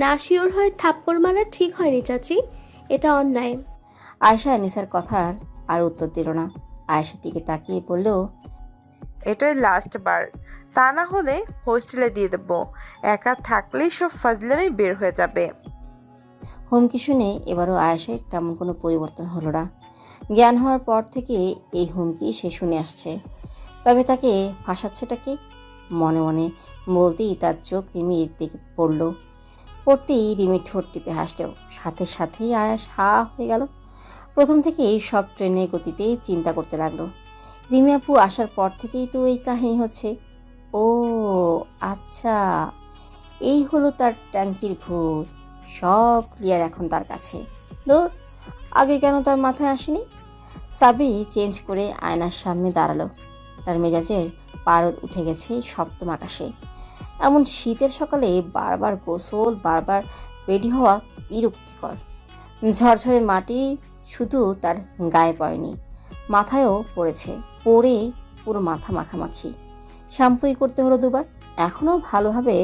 না শিওর হয়ে থাপ্পড় মারা ঠিক হয়নি চাচি, এটা অন্যায়। আয়েশা নিসার কথার আর উত্তর দিল না। আয়েশার দিকে তাকিয়ে বলল, এটাই লাস্ট বার, তা না হলে হোস্টেলে দিয়ে দেবো। একা থাকলেই সব ফাজলামি বের হয়ে যাবে। হুমকি শুনে এবারও আয়েশার তেমন কোনো পরিবর্তন হলো না। জ্ঞান হওয়ার পর থেকে এই হুমকি সে শুনে আসছে। তবে তাকে ফাঁসাচ্ছেটা কে? মনে মনে বলতেই তার চোখ রিমির দিকে পড়ল। পড়তেই রিমির ঠোঁট টিপে হাসলেও সাথে সাথেই আয়াস হা হয়ে গেল। প্রথম থেকেই সব ট্রেনের গতিতে চিন্তা করতে লাগলো। রিমি আপু আসার পর থেকেই তো এই কাহিনী হচ্ছে। ও আচ্ছা, এই হলো তার ট্যাঙ্কির ভূত। সব ক্লিয়ার এখন তার কাছে। দূর, আগে কেন তার মাথায় আসেনি? সাবি চেঞ্জ করে আয়নার সামনে দাঁড়ালো। তার মেজাজের পারদ উঠে গেছে সপ্তম আকাশে। এমন শীতের সকালে বারবার গোসল, বারবার রেডি হওয়া বিরক্তিকর। ঝরঝরে মাটি শুধু তার গায়ে পড়েনি, মাথায়ও পড়েছে। পড়ে পুরো মাথা মাখামাখি। শ্যাম্পুই করতে হলো দুবার। এখনও ভালোভাবে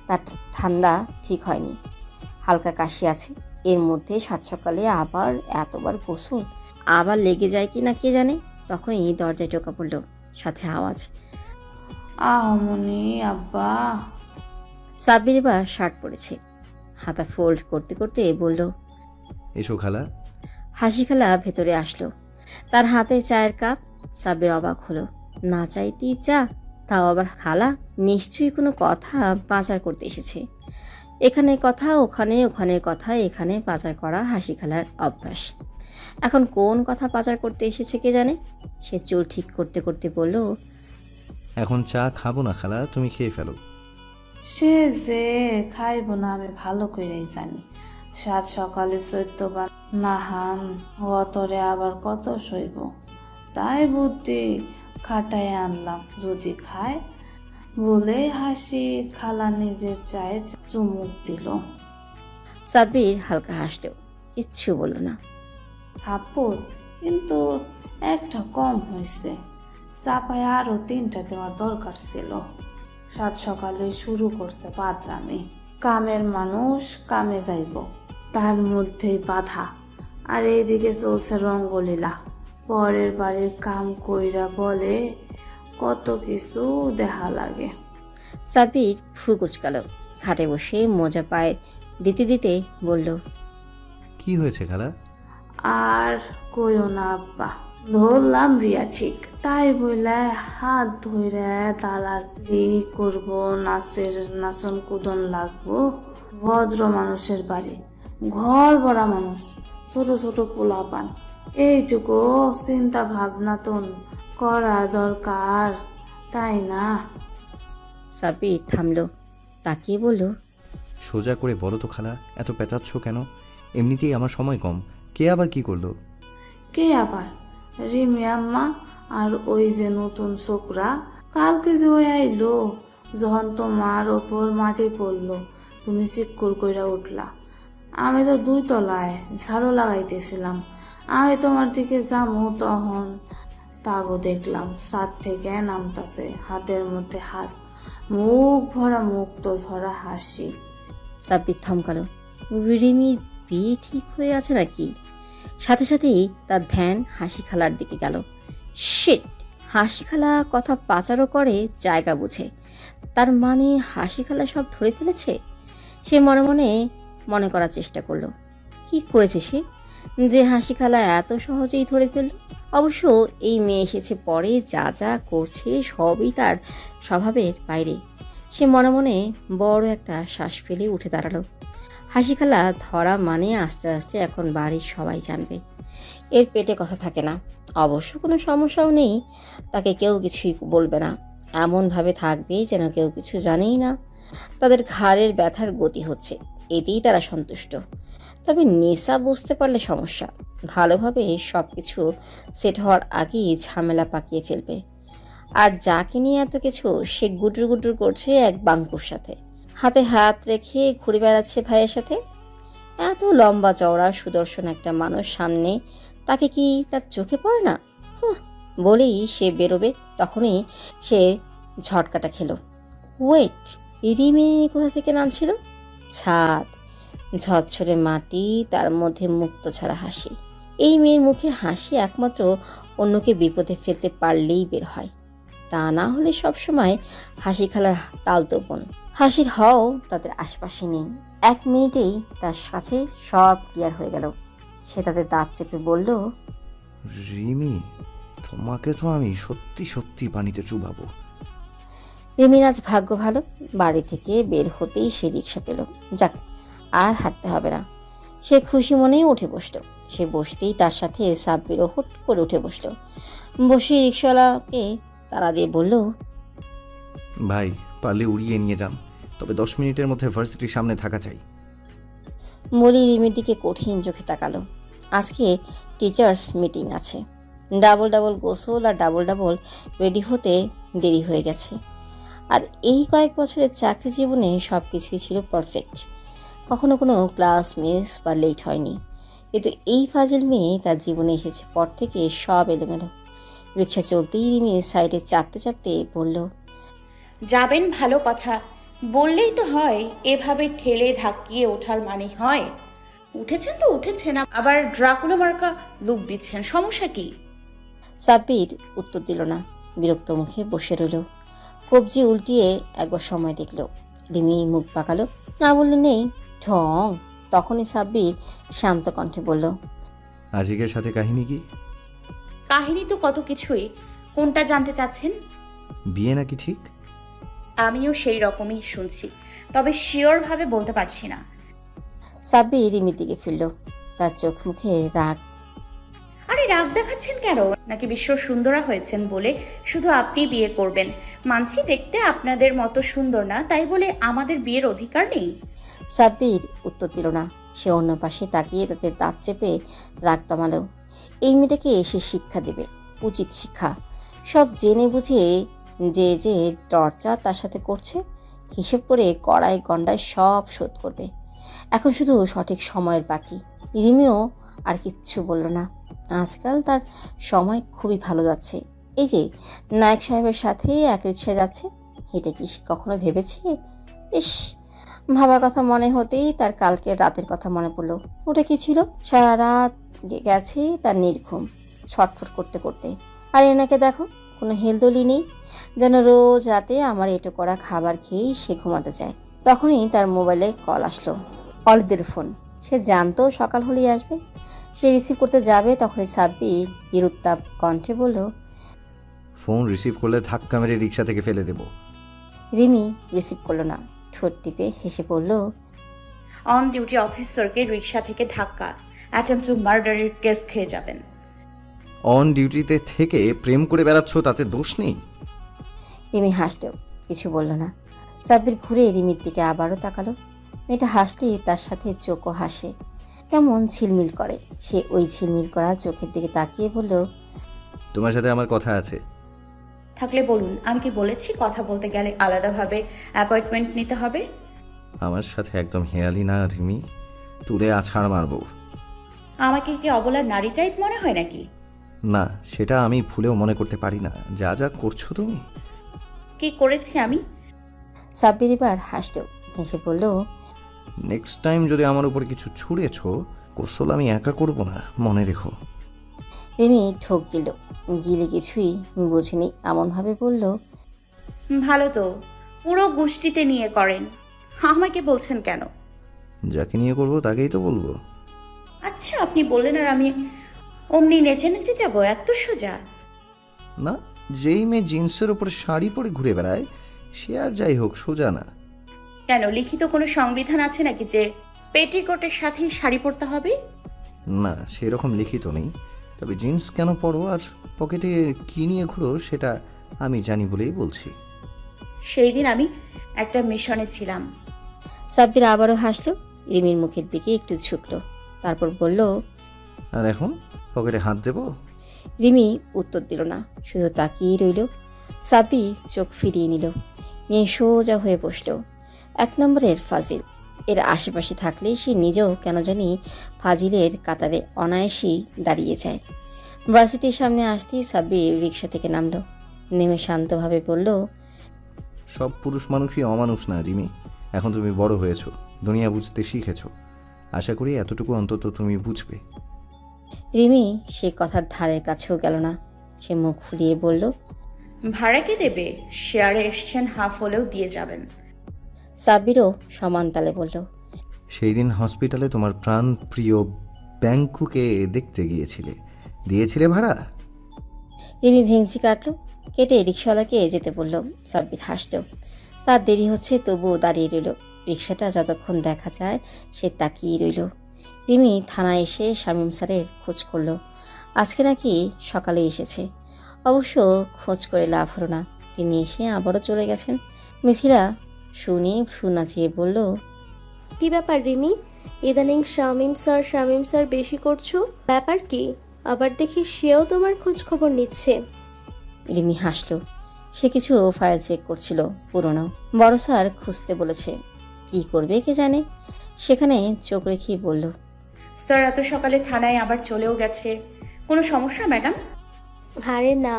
তার ঠান্ডা ঠিক হয়নি। হালকা কাশি আছে। এর মধ্যে সাত সকালে আবার এতবার গোসল, আবার লেগে যায় কি না কে জানে। তখনই দরজায় টোকা পড়ল, সাথে আওয়াজ। আহমনি আব্বা। সাব্বির এবার শার্ট পরেছে, হাতা ফোল্ড করতে করতে বলল, এসো খালা। হাসি খালা ভেতরে আসলো। তার হাতে চায়ের কাপ। সাব্বির অবাক হলো। না চাইতেই চা, তাও আবার খালা। নিশ্চয়ই কোনো কথা পাচার করতে এসেছে। এখানে কথা ওখানে, ওখানে কথা এখানে, পাচার করা হাসি খালার অভ্যাস। এখন কোন কথা পাচার করতে এসেছে কে জানে। সে চুল ঠিক করতে করতে বলল, এখন চা খাবো না খালা, তুমি খেয়ে ফেলো। সে যে খাইব না আমি ভালো করেই জানি। সাত সকালে 14 বার নাহান অতরে আবার কত সইব। তাই বুদ্ধি খাটায় আনলাম, যদি খায় বলে হাসি খালা নিজের চায়ের চুমুক দিল। সাব্বির হালকা হাসলেও কিচ্ছু বলল না। থাপ্পড় কিন্তু একটা কম হয়েছে, চাপায় আরো 3টা দেওয়ার দরকার ছিল। সাত সকালে শুরু করছে পাঁচরামি। কামের মানুষ কামে যাইব, তার মধ্যেই বাধা। আর এইদিকে চলছে রঙ্গলীলা। পরের বাড়ির কাম কইরা বলে কত কিছু দেখা লাগে। সাব্বির ভ্রু কুচকাল। খাটে বসে মোজা পায়ে দিতে দিতে বলল, কি হয়েছে খালা? আর কইও না আব্বা, ধরলাম রিয়া ঠিক। তাই বলে হাত ধরে দালালি করব, নাচের নাচন কুদন লাগবো। ভদ্র মানুষের বাড়ি, ঘর ভরা মানুষ, ছোট ছোট পোলাপান। এইটুকু চিন্তা ভাবনা তো করা দরকার, তাই না? সাব্বির থামলো, তাকিয়ে বলল, সোজা করে বলো তো খালা, এত পেঁচাচ্ছ কেন? এমনিতেই আমার সময় কম। কে আবার কি করলো? কে আবার? রিমি আম্মা আর ওই যে নতুন ছোকরা। কালকে যে ওই আইলো, যখন তোমার ওপর মাটি পড়লো তুমি চিক্কুর কইরা উঠলা। আমি তো 2 তলায় ঝাড়ু লাগাইতেছিলাম। আমি তোমার দিকে যাবো তখন তাগো দেখলাম ছাদ থেকে নামতাছে, হাতের মধ্যে হাত, মুখ ভরা মুক্ত ঝরা হাসি। সাব্বির থমকালো। রিমির বিয়ে ঠিক হয়ে আছে নাকি? সাথে সাথেই তার ধ্যান হাসি খালার দিকে গেল। শিট, হাসি খালা কথা পাচারও করে জায়গা বুঝে। তার মানে হাসি খালা সব ধরে ফেলেছে। সে মনে মনে মনে করার চেষ্টা করলো, কি করেছে সে যে হাসি খালা এত সহজেই ধরে ফেলল। অবশ্য এই মেয়ে এসেছে পরে, যা যা করছে সবই তার স্বভাবের বাইরে। সে মনে মনে বড় একটা শ্বাস ফেলে উঠে দাঁড়ালো। হাসি খালা ধরা মানে আস্তে আস্তে এখন বাড়ির সবাই জানবে। এর পেটে কথা থাকে না। অবশ্য কোনো সমস্যাও নেই, তাকে কেউ কিছুই বলবে না। এমনভাবে থাকবে যেন কেউ কিছু জানেই না। তাদের ঘাড়ের ব্যথার গতি হচ্ছে, এতেই তারা সন্তুষ্ট। তবে নেশা বুঝতে পারলে সমস্যা। ভালোভাবে সব কিছু সেট হওয়ার আগেই ঝামেলা পাকিয়ে ফেলবে। আর যাকে নিয়ে এত কিছু, সে গুটুর গুটুর করছে এক বাঙ্কুর সাথে, হাতে হাত রেখে ঘুরে বেড়াচ্ছে ভাইয়ের সাথে। এত লম্বা চওড়া সুদর্শন একটা মানুষ সামনে, তাকে কি তার চোখে পড়ে না? বলেই সে বেরোবে, তখনই সে ঝটকাটা খেলো। ওয়েট, রিমি কোথা থেকে নামছিল? ছাদ, ঝরঝরে মাটি, তার মধ্যে মুক্ত ছড়া হাসি। এই মেয়ের মুখে হাসি একমাত্র অন্যকে বিপদে ফেলতে পারলেই বের হয়, তা না হলে সবসময় হাসি খেলার তালতো বোন। হাসির হও তাদের আশপাশে নেই। 1 মিনিটেই তার কাছে সব ক্লিয়ার হয়ে গেল। সে তাদের দাঁত চেপে বলল, রিমি, তোমাকে তো আমি সত্যি সত্যি পানিতে চুবাবো। রিমির আজ ভাগ্য ভালো, বাড়ি থেকে বের হতেই সে রিক্সা পেল। যাক, আর হাঁটতে হবে না। সে খুশি মনেই উঠে বসল। সে বসতেই তার সাথে সাব্বিরও হুট করে উঠে বসল। বসে রিক্সাওয়ালাকে তাড়া দিয়ে বলল, ভাই, পারলে উড়িয়ে নিয়ে যান, তবে 10 মিনিটের মধ্যে ভার্সিটির সামনে থাকা চাই। বলি রিমির দিকে কঠিন চোখে তাকালো। আজকে টিচার্স মিটিং আছে। ডাবল ডাবল গোসল আর ডাবল ডাবল রেডি হতে দেরি হয়ে গেছে। আর এই কয়েক বছরের চাকরি জীবনে সব কিছুই ছিল পারফেক্ট। কখনো কোনো ক্লাস মিস বা লেট হয়নি। কিন্তু এই ফাজিল মেয়ে তার জীবনে এসেছে পর থেকে সব এলোমেলো। রিক্সা চলতেই রিমি সাইডে চাপতে চাপতে বলল, যাবেন ভালো কথা, বললেই তো হয়। এভাবে ঠেলে ধাক্কিয়ে ওঠার মানে হয়? উঠেছেন তো উঠেছেন, আবার ড্রাকুলা মার্কা লুক দিচ্ছেন, সমস্যা কি? সাব্বির উত্তর দিল না, বিরক্ত মুখে বসে রইল। কবজি উল্টিয়ে একবার সময় দেখল। রিমি মুখ পাকালো, না বললে নেই, ঢং। তখনই সাব্বির শান্ত কণ্ঠে বলল, আজিকের সাথে কাহিনী কি? কাহিনী তো কত কিছুই, কোনটা জানতে চাচ্ছেন? বিয়ে নাকি ঠিক? আমিও সেই রকমই শুনছি, তবে শিওর ভাবে বলতে পারছি না। সাব্বির রিমির দিকে ফিরল। তার চোখ মুখে রাগ। আরে রাগ দেখাচ্ছেন কেন? নাকি বিশ্ব সুন্দরা হয়েছেন বলে শুধু আপনি বিয়ে করবেন? মানছি দেখতে আপনাদের মতো সুন্দর না, তাই বলে আমাদের বিয়ের অধিকার নেই? সাব্বির উত্তর দিল না। সে অন্য পাশে তাকিয়ে তাদের দাঁত চেপে রাগ থামালো। এই মেয়েটাকে এসে শিক্ষা দেবে, উচিত শিক্ষা। সব জেনে বুঝে যে যে টর্চার তার সাথে করছে, হিসেব করে কড়াই গন্ডায় সব শোধ করবে। এখন শুধু সঠিক সময়ের বাকি। রিমিও আর কিচ্ছু বলল না। আজকাল তার সময় খুবই ভালো যাচ্ছে। এই যে নায়ক সাহেবের সাথে এক রিক্সায় যাচ্ছে, এটা কি সে কখনো ভেবেছে? ইস, ভাবার কথা মনে হতেই তার কালকের রাতের কথা মনে পড়লো। ওটা কি ছিল? সারা রাত গেছে তার নির্ঘুম, ছটফট করতে করতে। আর এনাকে দেখো, কোনো হেলদোলি নেই, যেন রোজ রাতে আমার এটো করা খাবার খেয়েই সে ঘুমাতে চায়। তখনই তার মোবাইলে কল আসলো, অলিদের ফোন। সে জানতো সকাল হলেই আসবে। সে রিসিভ করতে যাবে, তখনই সাব্বির বিরুত্তাপ কণ্ঠে বলল, ফোন রিসিভ করলে ধাক্কা মেরে রিক্সা থেকে ফেলে দেব। রিমি রিসিভ করলো না। ঠোঁট টিপে হেসে বলল, অন ডিউটি অফিসারকে রিক্সা থেকে ধাক্কা, অ্যাটেম্প টু মার্ডারের কেস খেয়ে যাবেন। অন ডিউটিতে থেকে প্রেম করে বেড়াচ্ছ, তাতে দোষ নেই? রিমি হাসল, কিছু বলল না। সাব্বির ঘুরে রিমির দিকে আবারও তাকালো। মেয়েটা হাসলে তার সাথে চোখও হাসে, কেমন ঝিলমিল করে। সে ওই ঝিলমিল করা চোখের দিকে তাকিয়ে বলল, তোমার সাথে আমার কথা আছে। থাকলে বলুন। আমি কি বলেছি কথা বলতে গেলে আলাদাভাবে অ্যাপয়েন্টমেন্ট নিতে হবে? আমার সাথে একদম হেয়ালি না রিমি, তুলে আছাড় মারবো। আমাকে কি অবলা নারী টাইপ মনে হয় নাকি? না, সেটা আমি ভুলেও মনে করতে পারি না। যা যা করছো তুমি। কি করেছি আমি? সাব্বির এবার হাসল, হেসে বলল, নেক্সট টাইম যদি আমার উপর কিছু ছুঁড়েছো, গোসল আমি একা করব না, মনে রেখো। রিমি ঠোক গিলে কিছুই বুঝিনি এমনভাবে বলল, ভালো তো, পুরো গোষ্ঠীতে নিয়ে করেন, আমাকে বলছেন কেন? যাকে নিয়ে করবো তাকেই তো বলবো। আচ্ছা, আপনি বললেন আর আমি অমনি নেচে নেচে যাবো? এত সোজা? না, যেই মেয়ে জিন্সের উপরে শাড়ি পরে ঘুরে বেড়ায় সে আর যাই হোক সোজা না। কেন, লিখিত কোনো সংবিধান আছে নাকি যে পেটিকোটের সাথেই শাড়ি পরতে হবে? না, সেরকম লিখিত নেই। তবে জিন্স কেন পরো আর পকেটে কি নিয়ে ঘুরো সেটা আমি জানি বলেই বলছি। সেই দিন আমি একটা মিশনে ছিলাম। সাব্বির আবারও হাসলো, রিমির মুখের দিকে একটু ঝুঁকলো, তারপর বলল, আর এখন পকেটে হাত দেবো? রিমি উত্তর দিল না, শুধু তাকিয়েই রইল। সাব্বির চোখ ফিরিয়ে নিল, নিয়ে সোজা হয়ে বসল। 1 নম্বরের ফাজিল। এর আশেপাশে থাকলে সে নিজেও কেন জানি ফাজিলের কাতারে অনায়াসেই দাঁড়িয়ে যায়। ভার্সিটির সামনে আসতেই সাব্বির রিক্সা থেকে নামলো। নেমে শান্তভাবে বলল, সব পুরুষ মানুষই অমানুষ না রিমি। এখন তুমি বড় হয়েছো, দুনিয়া বুঝতে শিখেছো। আশা করি এতটুকু অন্তত তুমি বুঝবে। রিমি সে কথার ধারের কাছেও গেল না। সে মুখ ফুলিয়ে বলল, ভাড়া কে দেবে? শেয়ারে এসছেন, হাফ হলেও দিয়ে যাবেন। সাব্বিরও সমান তালে বলল, সেই দিন হসপিটালে তোমার প্রাণ প্রিয় ব্যাংকুকে দেখতে দিয়েছিলে ভাড়া? রিমি ভেঙচি কাটল, কেটে রিক্সাওয়ালাকে যেতে বলল। সাব্বির হাসল। তার দেরি হচ্ছে তবুও দাঁড়িয়ে রইল। রিক্সাটা যতক্ষণ দেখা যায় সে তাকিয়ে রইল। রিমি থানায় এসে শামীম স্যারের খোঁজ করল। আজকে নাকি সকালে এসেছে। অবশ্য খোঁজ করে লাভ হলো না, তিনি এসে আবারও চলে গেছেন। মিথিলা শুনে ভ্রু নাচিয়ে বলল, কি ব্যাপার রিমি? ইদানিং শামীম স্যার বেশি করছো, ব্যাপার কি? আবার দেখি সেও তোমার খোঁজ খবর নিচ্ছে। রিমি হাসল। সে কিছু ফাইল চেক করছিল, পুরনো। বড় স্যার খুঁজতে বলেছে, কি করবে কে জানে। সেখানে চোখ রেখেই বলল, স্যার এত সকালে থানায় আবার চলেও গেছে, কোনো সমস্যা ম্যাডাম? আরে না,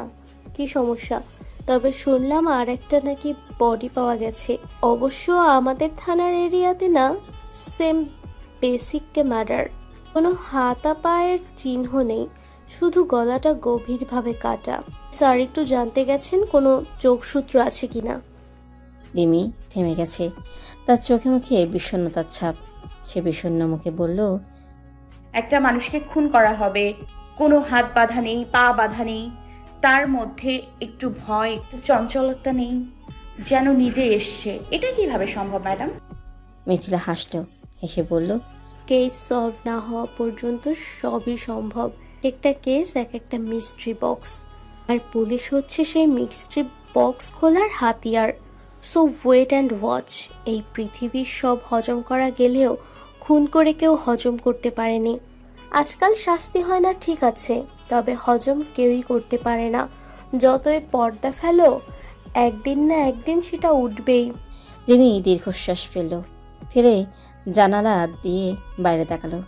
কি সমস্যা? তবে শুনলাম আর একটা নাকি বডি পাওয়া গেছে। অবশ্য আমাদের থানার এরিয়াতে না, সেম বেসিক মার্ডার। কোনো হাতা পায়ের চিহ্ন নেই, শুধু গলাটা গভীরভাবে কাটা। স্যার একটু জানতে গেছেন কোনো যোগসূত্র আছে কিনা। রিমি থেমে গেছে, তার চোখে মুখে বিষণ্ণতার ছাপ। সে বিষণ্ণ মুখে বলল, একটা মানুষকে খুন করা হবে, কোনো হাত বাঁধা নেই, পা বাঁধা নেই, তার মধ্যে একটু ভয়, একটু চঞ্চলতা নেই, যেন নিজে এসছে। এটা কিভাবে সম্ভব ম্যাডাম? মিথিলা হাসল, হেসে বলল, কেস সলভ না হওয়া পর্যন্ত সবই সম্ভব। একটা কেস এক একটা মিস্ট্রি বক্স, আর পুলিশ হচ্ছে সেই মিস্ট্রি বক্স খোলার হাতিয়ার। So wait and watch. এই পৃথিবীর সব হজম করা গেলেও খুন করে কেউ হজম করতে পারেনি। আজকাল শাস্তি হয় না ঠিক আছে, তবে হজম কেউই করতে পারে না। যতই পর্দা ফেলো, একদিন না একদিন সেটা উঠবেই। রিমি দীর্ঘশ্বাস ফেলল, ফিরে জানালা দিয়ে বাইরে তাকালো।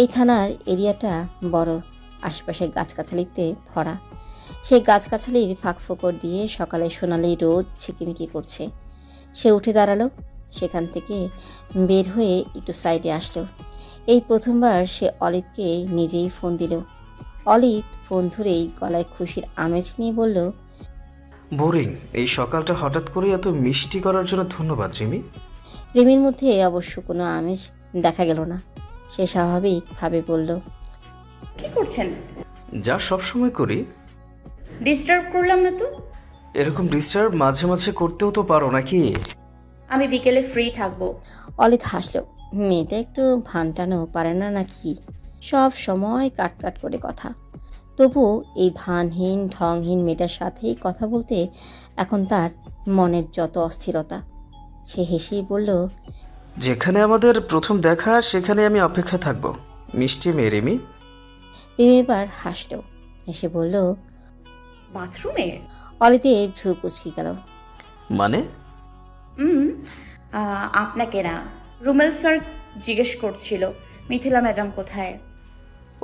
এই থানার এরিয়াটা বড়, আশেপাশে গাছগাছালিতে ভরা। সেই গাছগাছালির ফাঁকফোকর দিয়ে সকালে সোনালি রোদ ঝিকিমিকি করছে। সে উঠে দাঁড়ালো, সেখান থেকে বের হয়ে একটু সাইডে আসলো। এই প্রথমবার সে অলিদকে নিজেই ফোন দিল। অলিদ ফোন ধরেই গলায় খুশির আমেজ নিয়ে বলল, বোরিং এই সকালটা হঠাৎ করে এত মিষ্টি করার জন্য ধন্যবাদ রিমি। রিমির মধ্যে অবশ্য কোনো আমেজ দেখা গেল না। সে স্বাভাবিকভাবে বলল, কি করছেন? যা সবসময় করি। ডিস্টার্ব করলাম না তো? এরকম ডিস্টার্ব মাঝে মাঝে করতেও তো পারো নাকি? আমি বিকেলে ফ্রি থাকবো। অলিদ হাসল। মেয়েটা একটু ভানটানো পারে না নাকি? সব সময় কাট করে কথা। তবু এই ভানহীন ঢংহীন মেয়েটার সাথেই কথা বলতে এখন তার মনের যত অস্থিরতা। সে হেসেই বলল, যেখানে আমাদের প্রথম দেখা সেখানে আমি অপেক্ষা থাকবো, মিষ্টি মেয়ে রিমি। রিমি এবার হাসল, হেসে বলল, বাথরুমে? অলিদের ভ্রু কুচকি গেল। মানে? আপনাকে না, রুমেল স্যার জিজ্ঞেস করছিল মিথিলা ম্যাডাম কোথায়।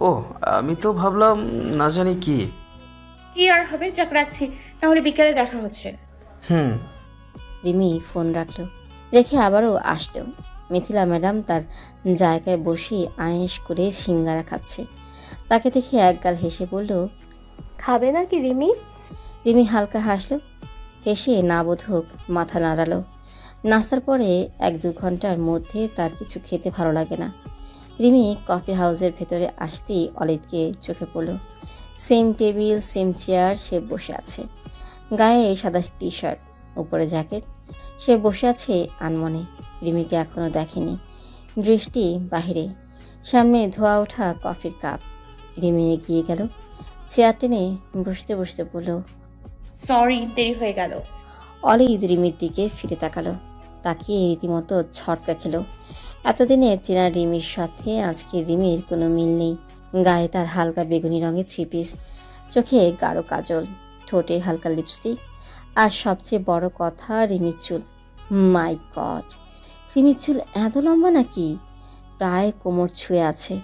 ও, আমি তো ভাবলাম না জানি কি। কি আর হবে, যাক রাখছি, তাহলে বিকেলে দেখা হচ্ছে। হুম। রিমি ফোন রাখলো, রেখে আবারও আসলো। মিথিলা ম্যাডাম তার জায়গায় বসে আয়েশ করে সিঙ্গারা খাচ্ছে। তাকে দেখে একগাল হেসে বলল, খাবে নাকি রিমি? রিমি হালকা হাসলো, হেসে না বোধক মাথা নাড়ালো। নাস্তার পরে 1-2 ঘন্টার মধ্যে তার কিছু খেতে ভালো লাগে না। রিমি কফি হাউসের ভেতরে আসতেই অলিদকে চোখে পড়ল। সেম টেবিল, সেম চেয়ার, সে বসে আছে। গায়ে সাদা টি শার্ট, উপরে জ্যাকেট। সে বসে আছে আনমনে। রিমিকে এখনও দেখেনি, দৃষ্টি বাহিরে। সামনে ধোয়া ওঠা কফির কাপ। রিমি এগিয়ে গেল, চেয়ার টেনে বসতে বসতে বলল, সরি, দেরি হয়ে গেল। অলিদ রিমির দিকে ফিরে তাকালো, তাকিয়ে রীতিমতো ঝটকা খেল। এতদিনে চেনা রিমির সাথে আজকে রিমির কোনো মিল নেই। গায়ে তার হালকা বেগুনি রঙের 3 পিস, চোখে গাঢ় কাজল, ঠোঁটে হালকা লিপস্টিক, আর সবচেয়ে বড় কথা রিমির চুল। মাই গড, রিমির চুল এত লম্বা নাকি? প্রায় কোমর ছুঁয়ে আছে।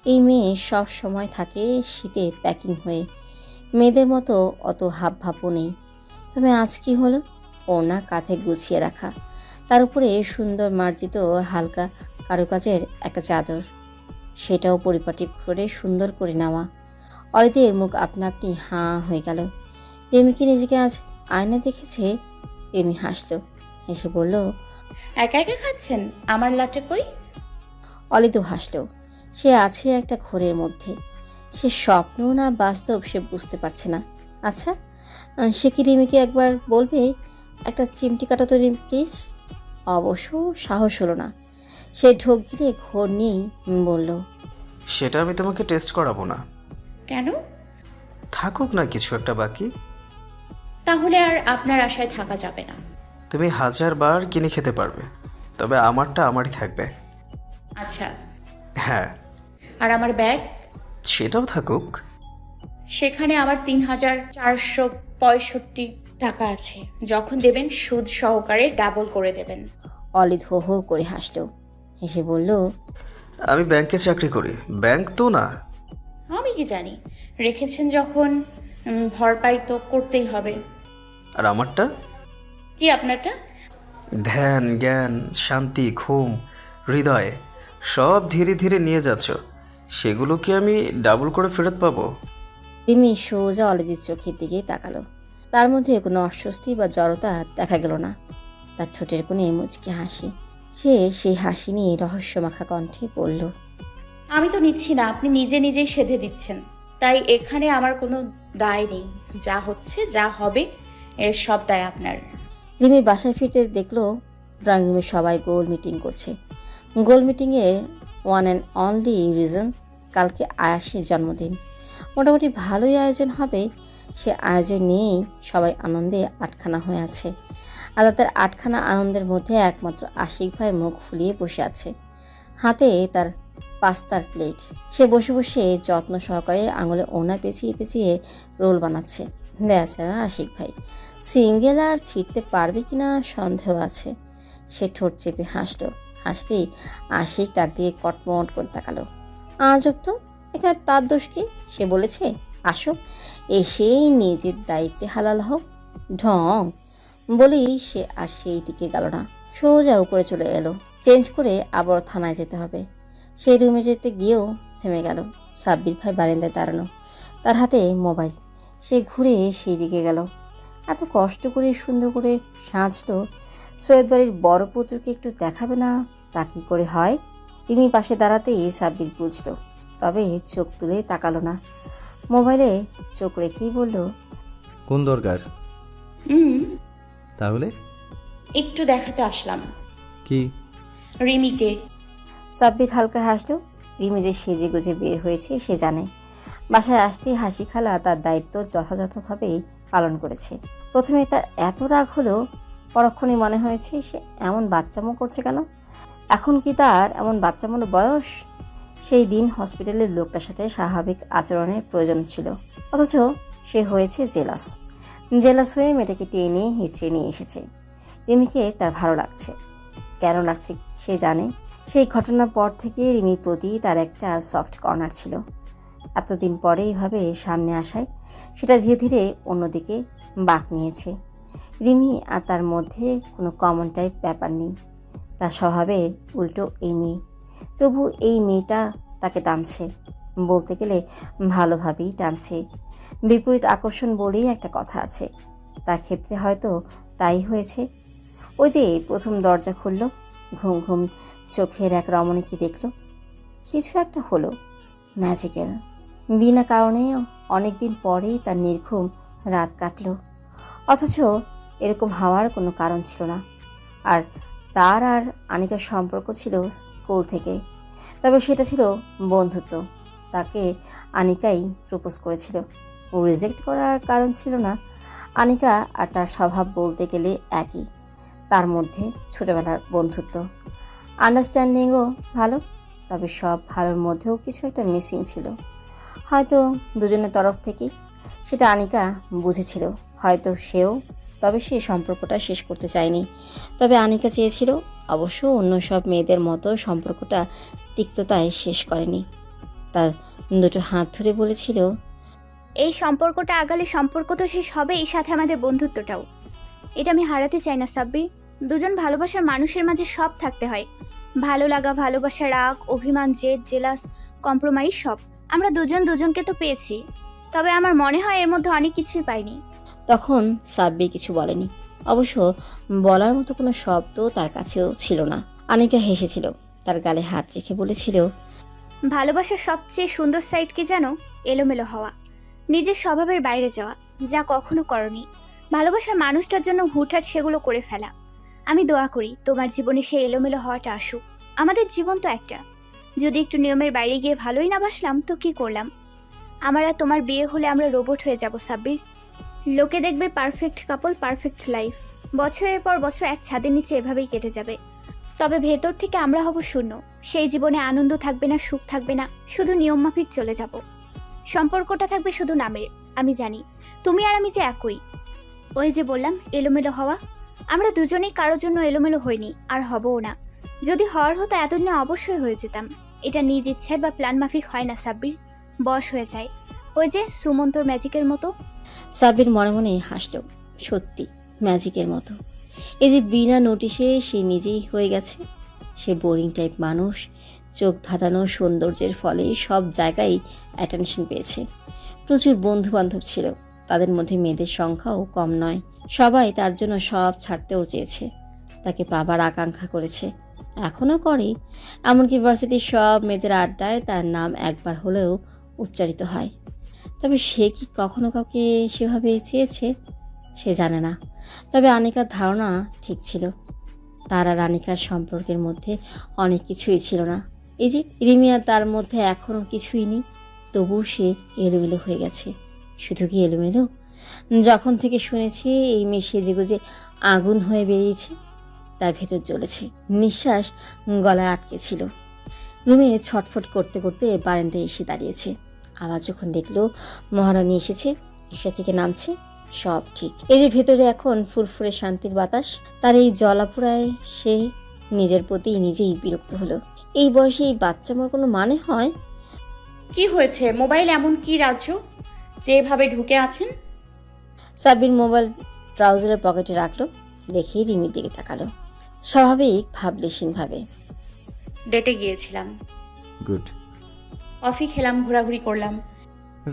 এই মেয়ে সব সময় থাকে শীতে প্যাকিং হয়ে, মেয়েদের মতো অত হাবভাবও নেই। তবে আজ কি হলো? ওড়না কাঁধে গুছিয়ে রাখা, তার উপরে সুন্দর মার্জিত হালকা কারুকাজের একটা চাদর, সেটাও পরিপাটি করে সুন্দর করে নেওয়া। অরিদের মুখ আপনা আপনি হাঁ হয়ে গেল। রিমিকে নিজেকে আজ আয়না দেখেছে। রিমি হাসল, হেসে বলল, একা একা খাচ্ছেন? আমার লাটে কই? অলিদও হাসল। সে আছে একটা ঘোরের মধ্যে, সে স্বপ্ন না বাস্তব সে বুঝতে পারছে না। আচ্ছা, সে কি রিমিকে একবার বলবে, একটা চিমটি কাটা তো রিমি প্লিজ? অবশ্য সাহস হলো না। সে ঢোক গিলে ঘোর নিয়েই বলল, সেটা আমি তোমাকে টেস্ট করাবো না। কেন? থাকুক না কিছু একটা বাকি। তাহলে আর আপনার আশায় থাকা যাবে না। তুমি 1000 বার কিনে খেতে পারবে, তবে আমারটা আমারই থাকবে। আচ্ছা, হ্যাঁ, আর আমার ব্যাগ? সেটাও থাকুক। সেখানে আমার 3465 টাকা আছে। যখন দেবেন সুদ সহকারে ডাবল করে দেবেন। অলিদ হো হো করে হাসল, হেসে বলল, আমি ব্যাংকে চাকরি করি, ব্যাংক তো না। আমি কি জানি, রেখেছেন যখন ভরপাই তো করতেই হবে। আর আমারটা? কি আপনারটা? ধ্যান, জ্ঞান, শান্তি, ঘুম, হৃদয় সব ধীরে ধীরে নিয়ে যাচ্ছ, সেগুলো কি আমি ডাবল করে ফেরত পাবো? রিমি সোজা অলিদের চোখের দিকে তাকালো। তার মধ্যে কোনো অস্বস্তি বা জড়তা দেখা গেল না। তার ঠোঁটের কোণে মুচকি হাসি। সে সেই হাসি নিয়ে রহস্যমাখা কণ্ঠে বলল, আমি তো নিচ্ছি না, আপনি নিজে নিজেই সেধে দিচ্ছেন। তাই এখানে আমার কোনো দায় নেই। যা হচ্ছে যা হবে এর সব দায় আপনার। রিমি বাসায় ফিরতে দেখলো ড্রয়িং রুমে সবাই গোল মিটিং করছে। গোল মিটিংয়ে ওয়ান অ্যান্ড অনলি রিজন, কালকে আয়াসের জন্মদিন। মোটামুটি ভালোই আয়োজন হবে। সে আয়োজন নিয়েই সবাই আনন্দে আটখানা হয়ে আছে। আর তাদের আটখানা আনন্দের মধ্যে একমাত্র আশিক ভাই মুখ ফুলিয়ে বসে আছে, হাতে তার পাস্তার প্লেট। সে বসে বসে যত্ন সহকারে আঙুলে ওনা পেঁচিয়ে পেঁচিয়ে রোল বানাচ্ছে। বেচারা আশিক ভাই সিঙ্গেল আর ফিরতে পারবে কিনা সন্দেহ আছে। সে ঠোঁট চেপে হাসল। হাসতেই আশিক তার দিকে কটমট করে তাকালো। আজব তো, এখানে তার দোষ কি? সে বলেছে আসো, এসেই নিজের দায়িত্বে হালাল হোক। ঢং বলেই সে আর সেই দিকে গেল না, সোজা উপরে চলে এলো। চেঞ্জ করে আবার থানায় যেতে হবে। সেই রুমে যেতে গিয়েও থেমে গেল। সাব্বির ভাই বারান্দায় দাঁড়ানো, তার হাতে মোবাইল। সে ঘুরে সেই দিকে গেল। এত কষ্ট করে সুন্দর করে সাজলো, সৈয়দ বাড়ির বড় পুত্রকে একটু দেখাবে না, তা কি করে হয়? তিনি পাশে দাঁড়াতেই সাব্বির বুঝলো, তবে চোখ তুলে তাকালো না। মোবাইলে চোখ রেখেই বলল, কোন দরকার? তাহলে একটু দেখাতে আসলাম। কি? রিমিকে। সাব্বির হালকা হাসলো। রিমি যে সেজে গুজে বের হয়েছে সে জানে। বাসায় আসতেই হাসি খালা তার দায়িত্ব যথাযথভাবেই পালন করেছে। প্রথমে তার এত রাগ হলো, পরক্ষণে মনে হয়েছে সে এমন বাচ্চামো করছে কেন? এখন কি তার এমন বাচ্চামোর বয়স? সেই দিন হসপিটালের লোকটার সাথে স্বাভাবিক আচরণের প্রয়োজন ছিল, অথচ সে হয়েছে জেলাস। জেলাস হয়ে মেয়েটাকে টেনে হিঁচড়ে নিয়ে এসেছে। রিমিকে তার ভালো লাগছে। কেন লাগছে সে জানে। সেই ঘটনার পর থেকে রিমির প্রতি তার একটা সফট কর্নার ছিল। এতদিন পরে এইভাবে সামনে আসায় সেটা ধীরে ধীরে অন্যদিকে বাঁক নিয়েছে। রিমি আর তার মধ্যে কোনো কমন টাইপ ব্যাপার নেই। তার স্বভাবের উল্টো এই মেয়ে। তবু এই মেয়েটা তাকে টানছে, বলতে গেলে ভালোভাবেই টানছে। বিপরীত আকর্ষণ বলেই একটা কথা আছে, তার ক্ষেত্রে হয়তো তাই হয়েছে। ওই যে প্রথম দরজা খুলল, ঘুম ঘুম চোখের এক রমণীকে দেখল। কিছু একটা হলো ম্যাজিক্যাল। বিনা কারণে অনেক দিন পরেই তার নির্ঘুম রাত কাটল, অথচ এরকম হওয়ার কোনো কারণ ছিল না। আর তার আর আনিকার সম্পর্ক ছিল স্কুল থেকে, তবে সেটা ছিল বন্ধুত্ব। তাকে আনিকাই প্রপোজ করেছিল। রিজেক্ট করার কারণ ছিল না। আনিকা আর তার স্বভাব বলতে গেলে একই, তার মধ্যে ছোটবেলার বন্ধুত্ব, আন্ডারস্ট্যান্ডিংও ভালো। তবে সব ভালোর মধ্যেও কিছু একটা মিসিং ছিল, হয়তো দুজনের তরফ থেকেই। সেটা আনিকা বুঝেছিল, হয়তো সেও। তবে সে সম্পর্কটা শেষ করতে চায়নি। তবে আনিকা চেয়েছিল, অবশ্য অন্য সব মেয়েদের মতো সম্পর্কটা তিক্ততায় শেষ করেনি। তার দুটো হাত ধরে বলেছিল, এই সম্পর্কটা আগালে সম্পর্ক তো শেষ হবে, এই সাথে আমাদের বন্ধুত্বটাও। এটা আমি হারাতে চাই না সাব্বির। দুজন ভালোবাসার মানুষের মাঝে সব থাকতে হয়, ভালো লাগা, ভালোবাসা, রাগ, অভিমান, জেদ, জেলাস, কম্প্রোমাইজ, সব। আমরা দুজন দুজনকে তো পেয়েছি, তবে আমার মনে হয় এর মধ্যে অনেক কিছুই পাইনি। তখন সাব্বির কিছু বলেনি। অবশ্য বলার মতো কোনো শব্দ তার কাছেও ছিল না। আনিকা হেসেছিল, তার গালে হাত রেখে বলেছিল, ভালোবাসার সবচেয়ে সুন্দর সাইড কি জানো? এলোমেলো হওয়া, নিজের স্বভাবের বাইরে যাওয়া, যা কখনো করনি। ভালোবাসার মানুষটার জন্য হুটহাট সেগুলো করে ফেলা। আমি দোয়া করি তোমার জীবনে সেই এলোমেলো হওয়াটা আসুক। আমাদের জীবন তো একটা, যদি একটু নিয়মের বাইরে গিয়ে ভালোই না বাসলাম তো কি করলাম? আমার আর তোমার বিয়ে হলে আমরা রোবট হয়ে যাব সাব্বির। লোকে দেখবে পারফেক্ট কাপল, পারফেক্ট লাইফ। বছরের পর বছর এক ছাদের নিচে এভাবেই কেটে যাবে, তবে ভেতর থেকে আমরা হব শূন্য। সেই জীবনে আনন্দ থাকবে না, সুখ থাকবে না, শুধু নিয়ম মাফিক চলে যাব। সম্পর্কটা থাকবে শুধু নামের। আমি জানি তুমি আর আমি যে একই। ওই যে বললাম এলোমেলো হওয়া, আমরা দুজনেই কারোর জন্য এলোমেলো হইনি, আর হবও না। যদি হওয়ার হতো এতদিনে অবশ্যই হয়ে যেতাম। এটা নিজ ইচ্ছায় বা প্ল্যান মাফিক হয় না সাব্বির, বশ হয়ে যায়। ওই যে সুমন্তর ম্যাজিকের মতো। সাব্বির মনে মনে হাসল। সত্যি ম্যাজিকের মতো। এই যে বিনা নোটিশে সে নিজেই হয়ে গেছে। সে বোরিং টাইপ মানুষ, চোখ ধাঁধানো সৌন্দর্যের ফলে সব জায়গায় অ্যাটেনশন পেয়েছে। প্রচুর বন্ধু বান্ধব ছিল, তাদের মধ্যে মেয়েদের সংখ্যাও কম নয়। সবাই তার জন্য সব ছাড়তেও চেয়েছে, তাকে পাবার আকাঙ্ক্ষা করেছে, এখনও করে। এমনকি ভার্সিটির সব মেয়েদের আড্ডায় তার নাম একবার হলেও উচ্চারিত হয়। তবে সে কি কখনো কাউকে সেভাবে চেয়েছে সে জানে না। তবে আনিকার ধারণা ঠিক ছিল, তার আর আনিকার সম্পর্কের মধ্যে অনেক কিছুই ছিল না। এই যে রিমিয়া, তার মধ্যে এখনও কিছুই নেই, তবুও সে এলোমেলো হয়ে গেছে। শুধু কি এলোমেলো, যখন থেকে শুনেছে এই মেয়ে সেজেগুজে আগুন হয়ে বেরিয়েছে, তার ভেতর জ্বলেছে। নিঃশ্বাস গলায় আটকে ছিল। রুমে ছটফট করতে করতে বারান্দায় এসে দাঁড়িয়েছে। আবার যখন দেখলো মহারানী এসেছে, রিক্সা থেকে নামছে, সব ঠিক। এই যে ভেতরে এখন ফুরফুরে শান্তির বাতাস, তার এই জলাপুরায় সে নিজের প্রতি নিজেই বিরক্ত হলো। এই বয়সে এই বাচ্চা আমার কোনো মানে হয়? কি হয়েছে? মোবাইল এমন কি রাজ্য যে এভাবে ঢুকে আছেন? সাব্বির মোবাইল ট্রাউজারের পকেটে রাখলো, রেখেই রিমির দিকে তাকালো স্বাভাবিক ভাবলেশীনভাবে। ডেটে গিয়েছিলাম, গুড, কফি খেলাম, ঘোরাঘুরি করলাম।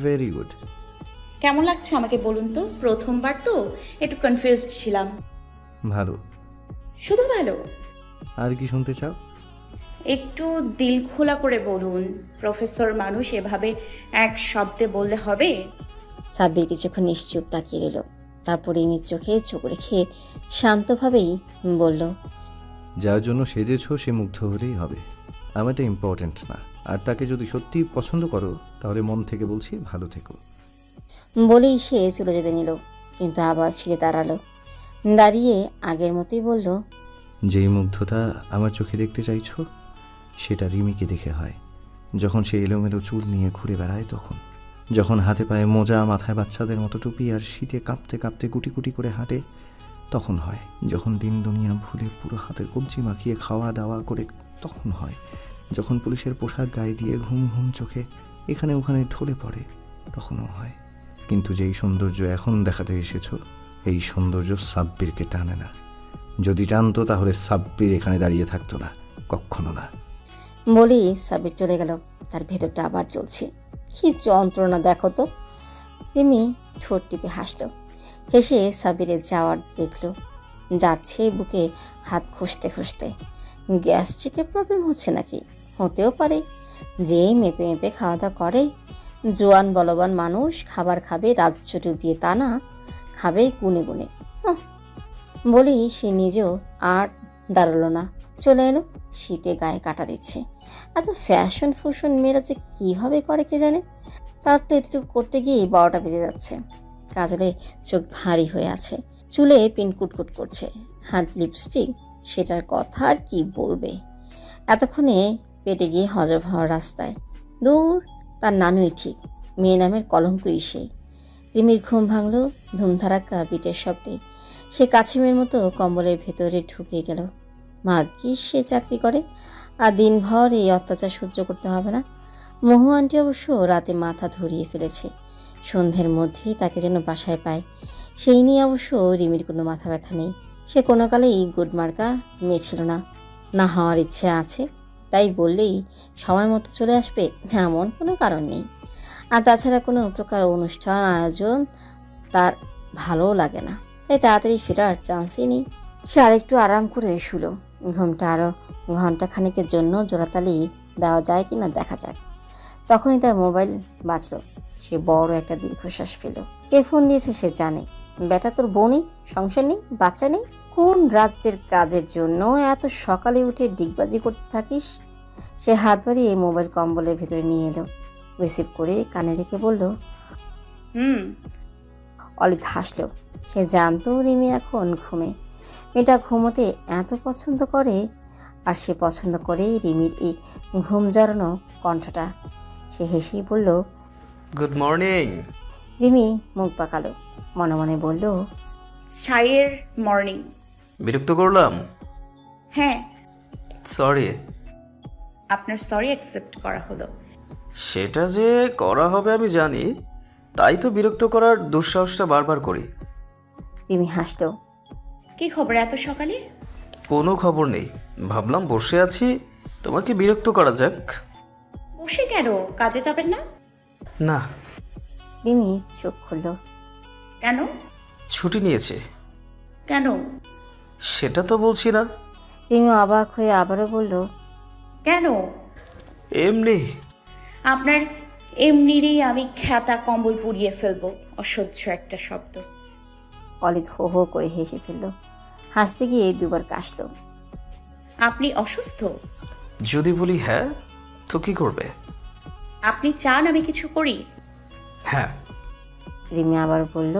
Very good. কেমন লাগছে আমাকে বলুন তো? প্রথমবার তো একটু কনফিউজড ছিলাম। ভালো। শুধু ভালো? আর কি শুনতে চাও? একটু দিল খোলা করে বলুন। প্রফেসর মানুষ, এভাবে এক শব্দে বললে হবে? সাব্বির কিছুক্ষণ নিশ্চুপ তাকিয়ে রইল, তারপর রিমির চোখে চোখ রেখে শান্তভাবেই বলল, যার জন্য সেজেছো সে মুগ্ধ হলেই হবে, আমারটা ইম্পর্ট্যান্ট না। আর তাকে যদি সত্যি পছন্দ করো তাহলে মন থেকে বলছি ভালো থেকো। বলেই সে চলে যেতে নিল, কিন্তু আবার ফিরে দাঁড়ালো। দাঁড়িয়ে আগের মতোই বলল, যেই মুগ্ধতা আমার চোখে দেখতে চাইছো সেটা রিমিকে দেখে হয়। যখন সে এলোমেলো চুল নিয়ে ঘুরে বেড়ায় তখন, যখন হাতে পায়ে মোজা, মাথায় বাচ্চাদের মতো টুপি, আর শীতে কাঁপতে কাঁপতে কুটি কুটি করে হাঁটে তখন হয়। যখন দিন দুনিয়া ভুলে পুরো হাতের কবজি মাখিয়ে খাওয়া দাওয়া করে তখন হয়। যখন পুলিশের পোশাক গায়ে দিয়ে ঘুম ঘুম চোখে এখানে ওখানে ঢলে পড়ে তখনও হয়। কিন্তু যেই সৌন্দর্য এখন দেখাতে এসেছো, এই সৌন্দর্য সাব্বিরকে টানে না। যদি টানতো তাহলে সাব্বির এখানে দাঁড়িয়ে থাকতো না, কখনো না। বলেই সাব্বির চলে গেল। তার ভেতরটা আবার জ্বলছে। কি যন্ত্রণা দেখো তো। রিমি ঠোঁট টিপে হাসলো, হেসে সাব্বিরের যাওয়ার দেখলো। যাচ্ছে বুকে হাত খুঁজতে খুঁজতে। গ্যাস্ট্রিকের প্রবলেম হচ্ছে নাকি? হতেও পারে। যেই মেপে মেপে খাওয়া দাওয়া করে, জোয়ান বলবান মানুষ খাবার খাবে রাজ্য ডুবিয়ে, তা না, খাবে গুনে গুনে। বলেই সে নিজেও আর দাঁড়ালো না, চলে এলো। শীতে গায়ে কাটা দিচ্ছে। এত ফ্যাশন ফুশন মেয়েরা যে কীভাবে করে কে জানে। তার তো এটুকু করতে গিয়ে 12টা বেজে যাচ্ছে। কাজলে চোখ ভারী হয়ে আছে, চুলে পিন কুটকুট করছে, হাত লিপস্টিক, সেটার কথা আর কি বলবে। এতক্ষণে পেটে গিয়ে হজম হওয়ার রাস্তায়। দূর, তার নানুই ঠিক, মেয়ে নামের কলঙ্কই সে। রিমির ঘুম ভাঙল ধুমধারাক্কা বিটের শব্দে। সে কাছিমের মতো কম্বলের ভেতরে ঢুকে গেল। ভাগ্যিস সে চাকরি করে, আর দিনভর এই অত্যাচার সহ্য করতে হবে না। মহু আন্টি অবশ্য রাতে মাথা ধরিয়ে ফেলেছে। সন্ধ্যের মধ্যেই তাকে যেন বাসায় পায়। সেই নিয়ে অবশ্য রিমির কোনো মাথা ব্যথা নেই। সে কোনো কালেই গুড মার্কা মেয়ে ছিল না। না হওয়ার ইচ্ছে আছে তাই বললেই সময় মতো চলে আসবে এমন কোনো কারণ নেই। আর তাছাড়া কোনো প্রকার অনুষ্ঠান আয়োজন তার ভালোও লাগে না, তাই তাড়াতাড়ি ফেরার চান্সই নেই। সে আরেকটু আরাম করে শুলো। ঘুমটা আরও ঘন্টাখানেকের জন্য জোড়াতালি দেওয়া যায় কিনা দেখা যাক। তখনই তার মোবাইল বাজলো। সে বড় একটা দীর্ঘশ্বাস ফেল। কে ফোন দিয়েছে সে জানে। বেটা, তোর বউ নেই, সংসার নেই, বাচ্চা নেই? কোন রাজ্যের কাজের জন্য এত সকালে উঠে ডিগবাজি করতে থাকিস? সে হাত বাড়িয়ে মোবাইল কম্বলের ভেতরে নিয়ে এলো। রিসিভ করে কানে রেখে বলল, অলিদ হাসলো। সে জানতো রিমি এখন ঘুমে। মেয়েটা ঘুমোতে এত পছন্দ করে, আর সে পছন্দ করে রিমির এই ঘুম জড়ানো কণ্ঠটা। সে হেসেই বলল, গুড মর্নিং। রিমি মুখ পাকালো, মনে মনে বলল, ছাইয়ের মর্নিং। বিরক্ত করলাম? হ্যাঁ, সরি। আপনার সরি অ্যাকসেপ্ট করা হলো। সেটা যে করা হবে আমি জানি, তাই তো বিরক্ত করার দুঃসাহসটা বারবার করি। রিমি হাসলো। কি খবর এত সকালে? কোনো খবর নেই, ভাবলাম বসে আছি, তোমাকে বিরক্ত করা যাক। বসে কেন, কাজে যাবেন না? না। রিমি চোখ খুলল। কেন? ছুটি নিয়েছে। কেন? সেটা তো বলছি না। রিমি অবাক হয়ে আবারও বলল, কেন? এমনি। আপনার এমনিরই আমি খ্যাতা কম্বল পুড়িয়ে ফেলবো। অসহ্য একটা শব্দ। অলিদ হো হো করে হেসে ফেলল। হাসতে গিয়ে দুবার কাশলো। আপনি অসুস্থ? যদি বলি হ্যাঁ, তো কি করবে? আপনি চান আমি কিছু করি? হ্যাঁ। রিমি আবার বলল,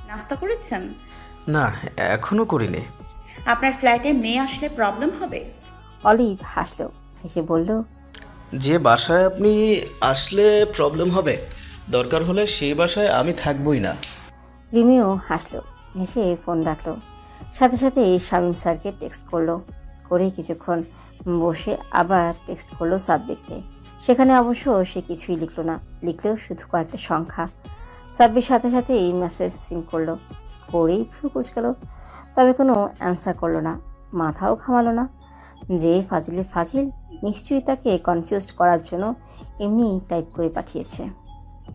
নাস্তা করেছেন? না, এখনো করিনি। আপনার ফ্ল্যাটে মেয়ে আসলে প্রবলেম হবে? অলিদ হাসলো, হেসে বলল, যে বাসায় আপনি আসলে প্রবলেম হবে, দরকার হলে সেই বাসায় আমি থাকবই না। রিমিও হাসলো, হেসে ফোন রাখলো। সাথে সাথে শামীম স্যারকে টেক্সট করলো। করে কিছুক্ষণ বসে আবার টেক্সট করলো সাব্বিরকে। সেখানে অবশ্য সে কিছুই লিখলো না, লিখলেও শুধু কয়েকটা সংখ্যা। সাব্বির সাথে সাথে এই মেসেজ সিন করলো, করেই ফ্লু কুচকালো। তবে কোনো অ্যান্সার করলো না, মাথাও ঘামালো না। যে ফাজিলে ফাজিল, নিশ্চয়ই তাকে কনফিউজড করার জন্য এমনি টাইপ করে পাঠিয়েছে।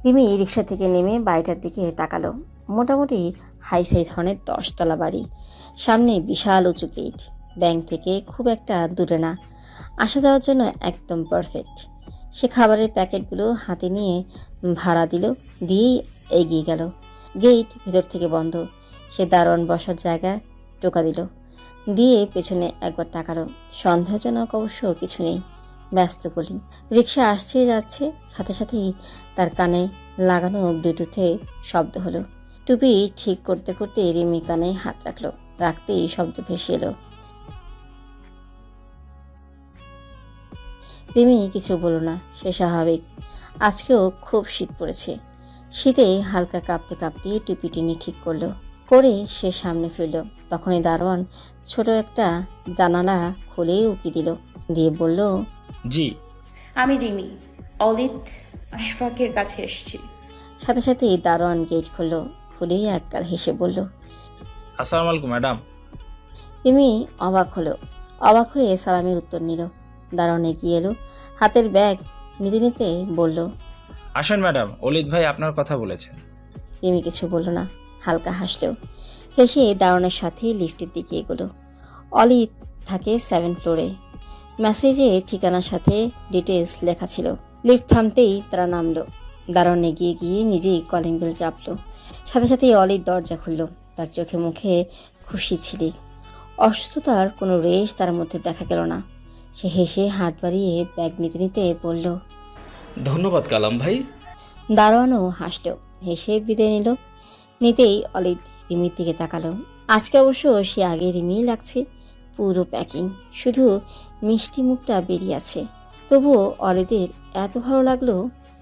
রিমি রিক্সা থেকে নেমে বাড়িটার দিকে তাকালো। মোটামুটি হাইফাই ধরনের 10 তলা বাড়ি, সামনে বিশাল উঁচু গেট। ব্যাংক থেকে খুব একটা দূরে না, আসা যাওয়ার জন্য একদম পারফেক্ট। সে খাবারের প্যাকেটগুলো হাতে নিয়ে ভাড়া দিল, দিয়েই এগিয়ে গেল। গেট ভেতর থেকে বন্ধ। সে দারোয়ান বসার জায়গায় টোকা দিল, দিয়ে পেছনে একবার তাকালো। সন্দেহজনক অবশ্য কিছু নেই, ব্যস্ত গলি। রিক্সা আসছে যাচ্ছে, সাথে সাথেই তার কানে লাগানো ব্লুটুথে শব্দ হলো। টুপি ঠিক করতে করতে রিমি কানে হাত রাখলো, রাখতেই শব্দ ভেসে এলো। রিমি কিছু বলল না, সে স্বাভাবিক। আজকেও খুব শীত পড়েছে। শীতে হালকা কাঁপতে কাঁপতে টুপি টেনে ঠিক করলো, করে সে সামনে ফিরল। তখনই দারোয়ান ছোট একটা জানালা খুলে উকি দিল, দিয়ে বলল, জি। আমি রিমি, অলিদ আশফাকের কাছে এসেছি। সাথে সাথে দারোয়ান গেট খুলল, খুলেই একগাল হেসে বলল, আসসালামু আলাইকুম ম্যাডাম। রিমি অবাক হলো, অবাক হয়ে সালামের উত্তর নিল। দারোয়ান এগিয়ে এলো, হাতের ব্যাগ নিতে নিতে বলল, আসেন ম্যাডাম, অলিদ ভাই আপনার কথা বলেছেন। রিমি কিছু বলল না, হালকা হাসলেও। হেসে দারোয়ানের সাথে লিফটের দিকে এগোলো। অলিদ থাকে 7 ফ্লোরে। মেসেজে ঠিকানার সাথে ডিটেলস লেখা ছিল। লিফট থামতেই তারা নামলো। দারোয়ান এগিয়ে গিয়ে নিজেই কলিং বেল চাপলো। সাথে সাথে অলিদ দরজা খুলল। তার চোখে মুখে খুশি ছিলি। অসুস্থতার কোনো রেশ তার মধ্যে দেখা গেল না। সে হেসে হাত বাড়িয়ে ব্যাগ নিতে নিতে বলল, ধন্যবাদ কালাম ভাই। দারোয়ানও হাসলো, হেসে বিদায় নিল। নিতেই অলিদ রিমির দিকে তাকালো। আজকে অবশ্য সে আগে রিমিই লাগছে। পুরো প্যাকিং, শুধু মিষ্টি মুখটা বেরিয়ে আছে। তবুও অলিদের এত ভালো লাগলো,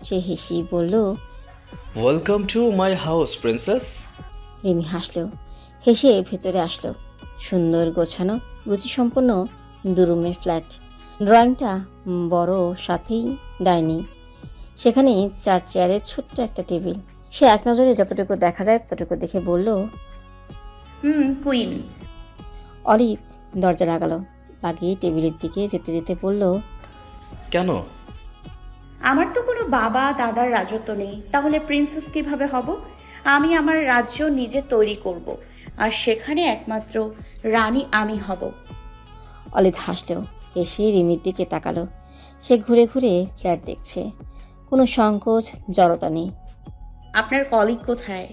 সে হেসে বলল, welcome to my house princess. Rimi হাসলো, হেসে ভেতরে আসলো। সুন্দর গোছানো রুচিসম্পন্ন 2 রুমের ফ্ল্যাট। ড্রয়িংটা বড়, সাথেই ডাইনিং। সেখানে 4 চেয়ারের ছোট্ট একটা টেবিল। সে এক নজরে যতটুকু দেখা যায় ততটুকু দেখে বলল। কুইন। অলিভ দরজা লাগালো, লাগিয়ে টেবিলের দিকে যেতে যেতে বলল, কেন? আমার তো কোনো বাবা দাদার রাজত্ব নেই, তাহলে প্রিন্সেস কিভাবে হব? আমি আমার রাজ্য নিজে তৈরি করব, আর সেখানে একমাত্র রানী আমি হব। অলিভ হাসল, এসে রিমির দিকে তাকালো। সে ঘুরে ঘুরে ফ্ল্যাট দেখছে, কোনো সংকোচ জড়তা নেই। আপনার কলিগ কোথায়?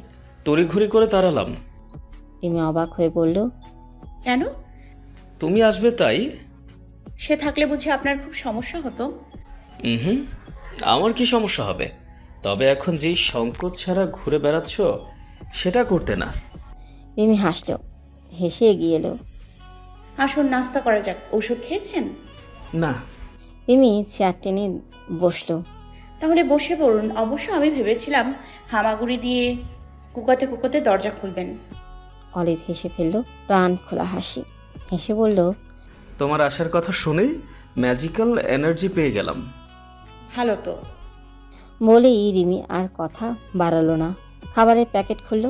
তড়িঘড়ি করে তাড়ালাম। রিমি অবাক হয়ে বলল, কেন? তুমি আসবে তাই। সে থাকলে বুঝি আপনার খুব সমস্যা হতো? হুম, আমার কি সমস্যা হবে? তবে এখন যেই সংকোচ ছাড়া ঘুরে বেড়াচ্ছ সেটা করতে না। রিমি হাসল, হেসে এগিয়ে এলো। আসুন নাস্তা করা যাক। ওষুধ খেয়েছেন? না। রিমি চেয়ার টেনে বসলো। তাহলে বসে পড়ুন। অবশ্য আমি ভেবেছিলাম হামাগুড়ি দিয়ে কুকাতে কুকাতে দরজা খুলবেন। অলিভ হেসে ফেলল, প্রাণ খোলা হাসি। হেসে বলল, তোমার আসার কথা শুনেই ম্যাজিক্যাল এনার্জি পেয়ে গেলাম। ভালো তো। বলেই রিমি আর কথা বাড়ালো না। খাবারের প্যাকেট খুলল,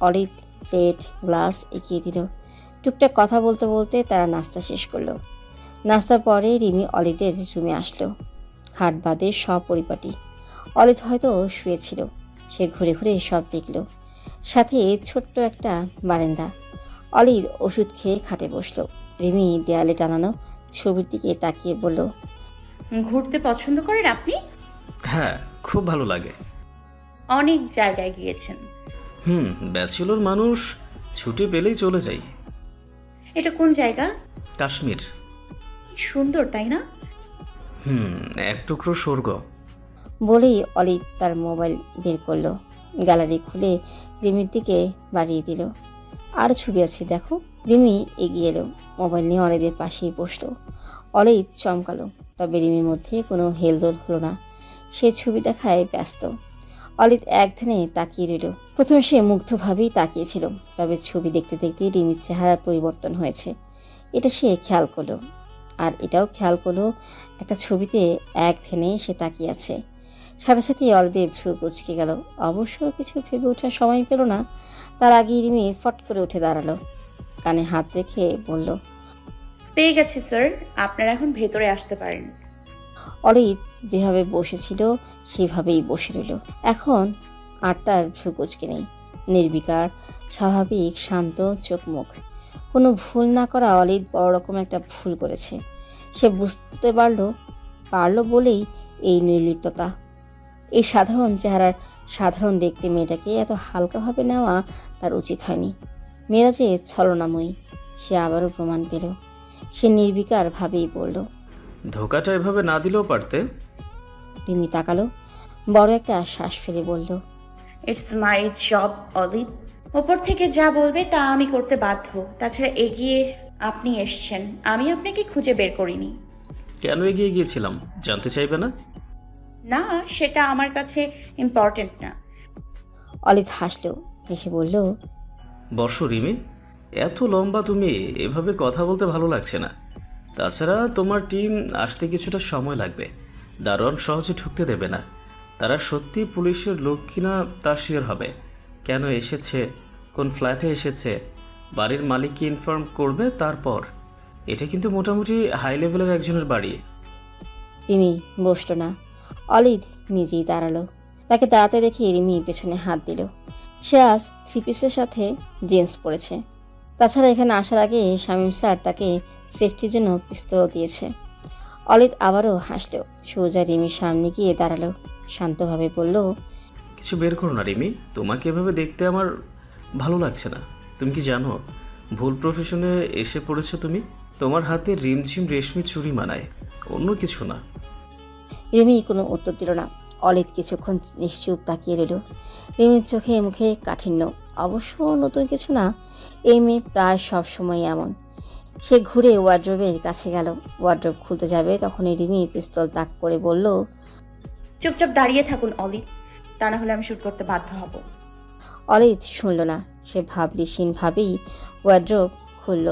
অলিভ প্লেট গ্লাস এগিয়ে দিল। টুকটাক কথা বলতে বলতে তারা নাস্তা শেষ করলো। নাস্তার পরে রিমি অলিভের রুমে আসলো। খাট বাদে সব পরিপাটি। অলিভ হয়তো শুয়েছিল। সে ঘুরে ঘুরে সব দেখল, সাথে ছোট্ট একটা বারান্দা। অলিভ ওষুধ খেয়ে খাটে বসলো। রিমি দেয়ালে টানানো ছবির দিকে তাকিয়ে বলল, ঘুরতে পছন্দ করেন আপনি? হ্যাঁ, খুব ভালো লাগে। অনেক জায়গায় গিয়েছেন? ব্যাচেলর মানুষ, ছুটি পেলেই চলে যাই। এটা কোন জায়গা? কাশ্মীর। সুন্দর তাই না? এক টুকরো স্বর্গ। বলেই অলিভ তার মোবাইল বের করলো, গ্যালারি খুলে রিমির দিকে বাড়িয়ে দিল। আরও ছবি আছে দেখো। রিমি এগিয়ে এলো, মোবাইল নিয়ে অলিভের পাশেই বসলো। অলিভ চমকালো, তবে রিমির মধ্যে কোনো হেলদোল হলো না। সে ছবি দেখায় ব্যস্ত। অলিভ এক ধ্যানে তাকিয়ে রইল। প্রথমে সে মুগ্ধভাবেই তাকিয়েছিল, তবে ছবি দেখতে দেখতে রিমির চেহারার পরিবর্তন হয়েছে, এটা সে খেয়াল করলো। আর এটাও খেয়াল করলো, একটা ছবিতে এক ধ্যানে সে তাকিয়ে আছে। সাথে সাথে অলিভের ভ্রু কুঁচকে গেল। অবশ্য কিছু ভেবে ওঠার সময় পেল না। তার আগেই রিমি ফট করে উঠে দাঁড়ালো, কানে হাত রেখে বলল, পেয়ে গেছি স্যার, আপনারা এখন ভেতরে আসতে পারেন। অলিভ যেভাবে বসেছিল সেভাবেই বসে রইল। এখন আর তার ভ্রু কুঁচকে নেই, নির্বিকার, স্বাভাবিক, শান্ত চোখ মুখ। কোনো ভুল না করা অলিভ বড় রকম একটা ভুল করেছে। সে বুঝতে পারলো বলেই এই নির্লিপ্ততা। এই সাধারণ চেহারার সাধারণ দেখতে মেয়েটাকে এত হালকাভাবে নেওয়া তার উচিত হয়নি। মেয়েরা যে ছলনাময়ী সে আবারও প্রমাণ পেল। সে নির্বিকার ভাবেই বলল, ধোকাটা এভাবে না দিলেও পারতে। রিমি তাকালো, বড় একটা শ্বাস ফেলে বলল, ইটস মাই জব অলিভ। ওপর থেকে যা বলবে তা আমি করতে বাধ্য। তাছাড়া এগিয়ে আপনি এসছেন, আমি আপনাকে খুঁজে বের করিনি। কেন এগিয়ে গিয়েছিলাম জানতে চাইবে না? না, সেটা আমার কাছে ইম্পর্টেন্ট না। অলিভ হাসলো, হেসে বলল, বর্ষ রিমি, এত লম্বা তুমি, এভাবে কথা বলতে ভালো লাগছে না। তাছাড়া তোমার টিম আসতে কিছুটা সময় লাগবে। দারোয়ান সহজে ঢুকতে দেবে না। তারা সত্যি পুলিশের লোক কিনা তা শিওর হবে। কেন এসেছে, কোন ফ্ল্যাটে এসেছে, বাড়ির মালিককে ইনফর্ম করবে। তারপর এটা কিন্তু মোটামুটি হাই লেভেলের একজনের বাড়ি। রিমি বসলো না। অলিভ নিজেই দাঁড়ালো। তাকে দাঁড়াতে দেখে রিমি পেছনে হাত দিল। সে আজ 3 পিসের সাথে জিন্স পরেছে। তাছাড়া এখানে আসার আগে শামীম স্যার তাকে সেফটির জন্য পিস্তল দিয়েছে। অলিভ আবারও হাসলো, সোজা রিমির সামনে গিয়ে দাঁড়ালো, শান্তভাবে বলল, কিছু বের করো না রিমি, তোমাকে এভাবে দেখতে আমার ভালো লাগছে না। তুমি কি জানো ভুল প্রফেশনে এসে পড়েছো তুমি? তোমার হাতে রিমঝিম রেশমি চুড়ি মানায়, অন্য কিছু না। রিমি কোনো উত্তর দিল না। অলিভ কিছুক্ষণ নিশ্চুপ তাকিয়ে রইল। রিমির চোখে মুখে কাঠিন্য। অবশ্য নতুন কিছু না, এই মেয়ে প্রায় সব সময় এমন। সে ঘুরে ওয়ার্ড্রোবের কাছে গেল। ওয়ার্ড্রোব খুলতে যাবে তখনই রিমি পিস্তল তাক করে বলল, চুপচাপ দাঁড়িয়ে থাকুন অলিভ, তা না হলে আমি শুট করতে বাধ্য হব। অলিভ শুনল না। সে ভাবলিসীন ভাবেই ওয়ার্ড্রোব খুলল।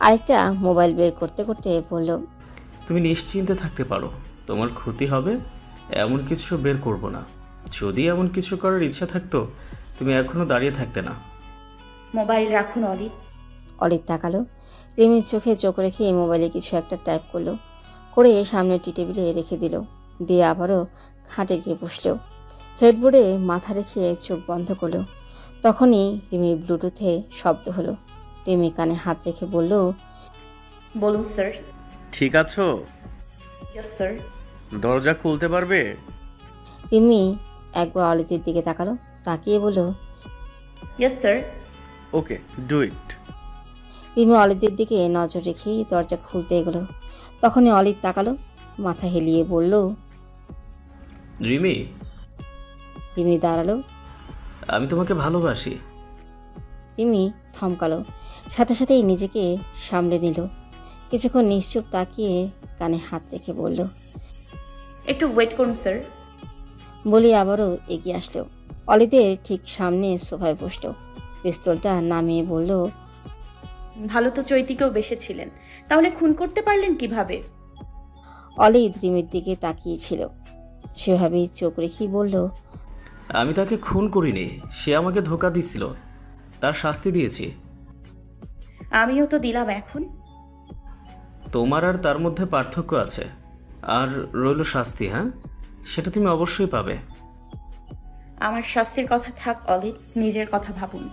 আরেকটা মোবাইল বের করতে করতে বলল, তুমি নিশ্চিন্তে থাকতে পারো, তোমার ক্ষতি হবে এমন কিছু বের করব না। যদি এমন কিছু করার ইচ্ছা থাকতো তুমি এখনো দাঁড়িয়ে থাকতে না। মোবাইল রাখুন অলিদ। অলিদ তাকালো। রিমির চোখে চোখ রেখে মোবাইলে কিছু একটা টাইপ করলো, করে সামনের টি টেবিলে রেখে দিল, দিয়ে আবারও খাটে গিয়ে বসলো। হেডবোর্ডে মাথা রেখে চোখ বন্ধ করলো। তখনই রিমির ব্লুটুথে শব্দ হলো। রিমি কানে হাত রেখে বলল, বলুন স্যার। ঠিক আছো? Yes sir. দরজা খুলতে পারবে? রিমি একবার অলিদের দিকে তাকালো, তাকিয়ে বলল, yes sir. Okay, do it. Rimi অলিদের দিকে নজর রেখেই দরজা খুলতে এগোলো। তখনই অলিদ তাকালো, মাথা হেলিয়ে বলল, রিমি, রিমি দাঁড়ালো। আমি তোমাকে ভালোবাসি। রিমি থমকালো, সাথে সাথেই নিজেকে সামলে নিল। কিছুক্ষণ নিশ্চুপ তাকিয়ে কানে হাত রেখে বলল, একটু ওয়েট করুন স্যার। বলি আবারও এগিয়ে আসলো। অলিদের ঠিক সামনে সোফায় বসলো, পিস্তলটা নামিয়ে বলল, ভালো তো চৈতিকেও বেসেছিলেন, তাহলে খুন করতে পারলেন কিভাবে? অলিদ রিমির দিকে তাকিয়েছিল, সেভাবেই চোখ রেখেই বলল, আমি তাকে খুন করিনি, সে আমাকে ধোঁকা দিছিল, তার শাস্তি দিয়েছি। আমিও তো দিলাম। এখন তোমার আর তার মধ্যে পার্থক্য আছে, আর রইল শাস্তি। হ্যাঁ, সেটা তুমি অবশ্যই পাবে। আমার শাস্তির কথা থাক অলিদ, নিজের কথা ভাবুন।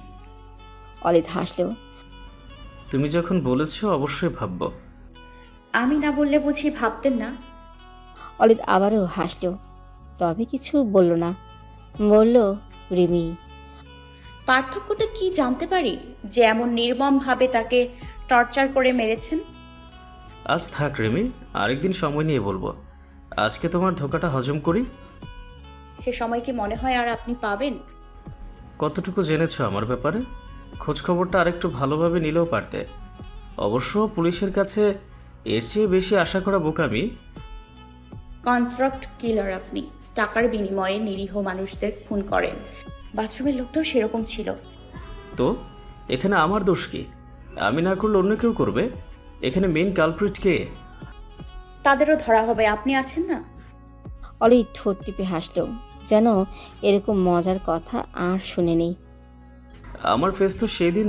অলিদ হাসলো। তুমি যখন বলেছো অবশ্যই ভাববো। আমি না বললে বুঝি ভাবতেন না? অলিদ আবারও হাসলো, তবে কিছু বলল না। বলল, রিমি, পার্থক্যটা কি জানতে পারি যে এমন নির্মমভাবে তাকে টর্চার করে মেরেছেন? আজ থাক রিমি, আরেকদিন সময় নিয়ে বলবো। আজকে তোমার ধোঁকাটা হজম করি। সে সময় কি মনে হয় আর আপনি পাবেন? কতটুকু জেনেছো আমার ব্যাপারে? খোঁজ খবরটা আরেকটু ভালোভাবে নিলেও পারতে। অবশ্য পুলিশের কাছে এর চেয়ে বেশি আশা করা বোকামি। কন্ট্রাক্ট কিলার আপনি, টাকার বিনিময়ে নিরীহ মানুষদের খুন করেন। বাথরুমের লোকটাও সেরকম ছিল। তো এখানে আমার দোষ কি? আমি না করলে অন্য কেউ করবে। এখানে মেইন কালপ্রিট কে? তাদেরও ধরা হবে, আপনি আছেন না? অলিদ ঠোঁট টিপে হাসলো, যেন এরকম মজার কথা আর শুনেনি। আমার ফেস তো সেদিন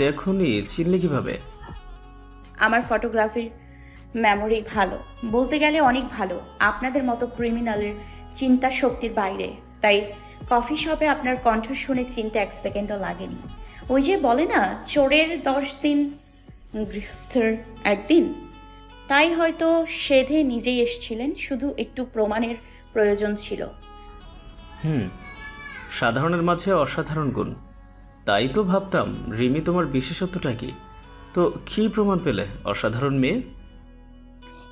দেখোনি, চিনলে কিভাবে? আমার ফটোগ্রাফির মেমোরি ভালো, বলতে গেলে অনেক ভালো। আপনাদের মতো ক্রিমিনালের চিন্তা শক্তির বাইরে। তাই কফি শপে আপনার কণ্ঠ শুনে চিনতে 1 সেকেন্ডও লাগেনি। ওই যে বলে না, চোরের 10 দিন, গৃহস্থের 1 দিন। তাই হয়তো সেধে নিজেই এসেছিলেন, শুধু একটু প্রমাণের প্রয়োজন ছিল। সাধারণের মাঝে অসাধারণ গুণ। তাই তো ভাবতাম রিমি তোমার বিশেষত্বটা কি। তো কী প্রমাণ পেলে অসাধারণ মেয়ে?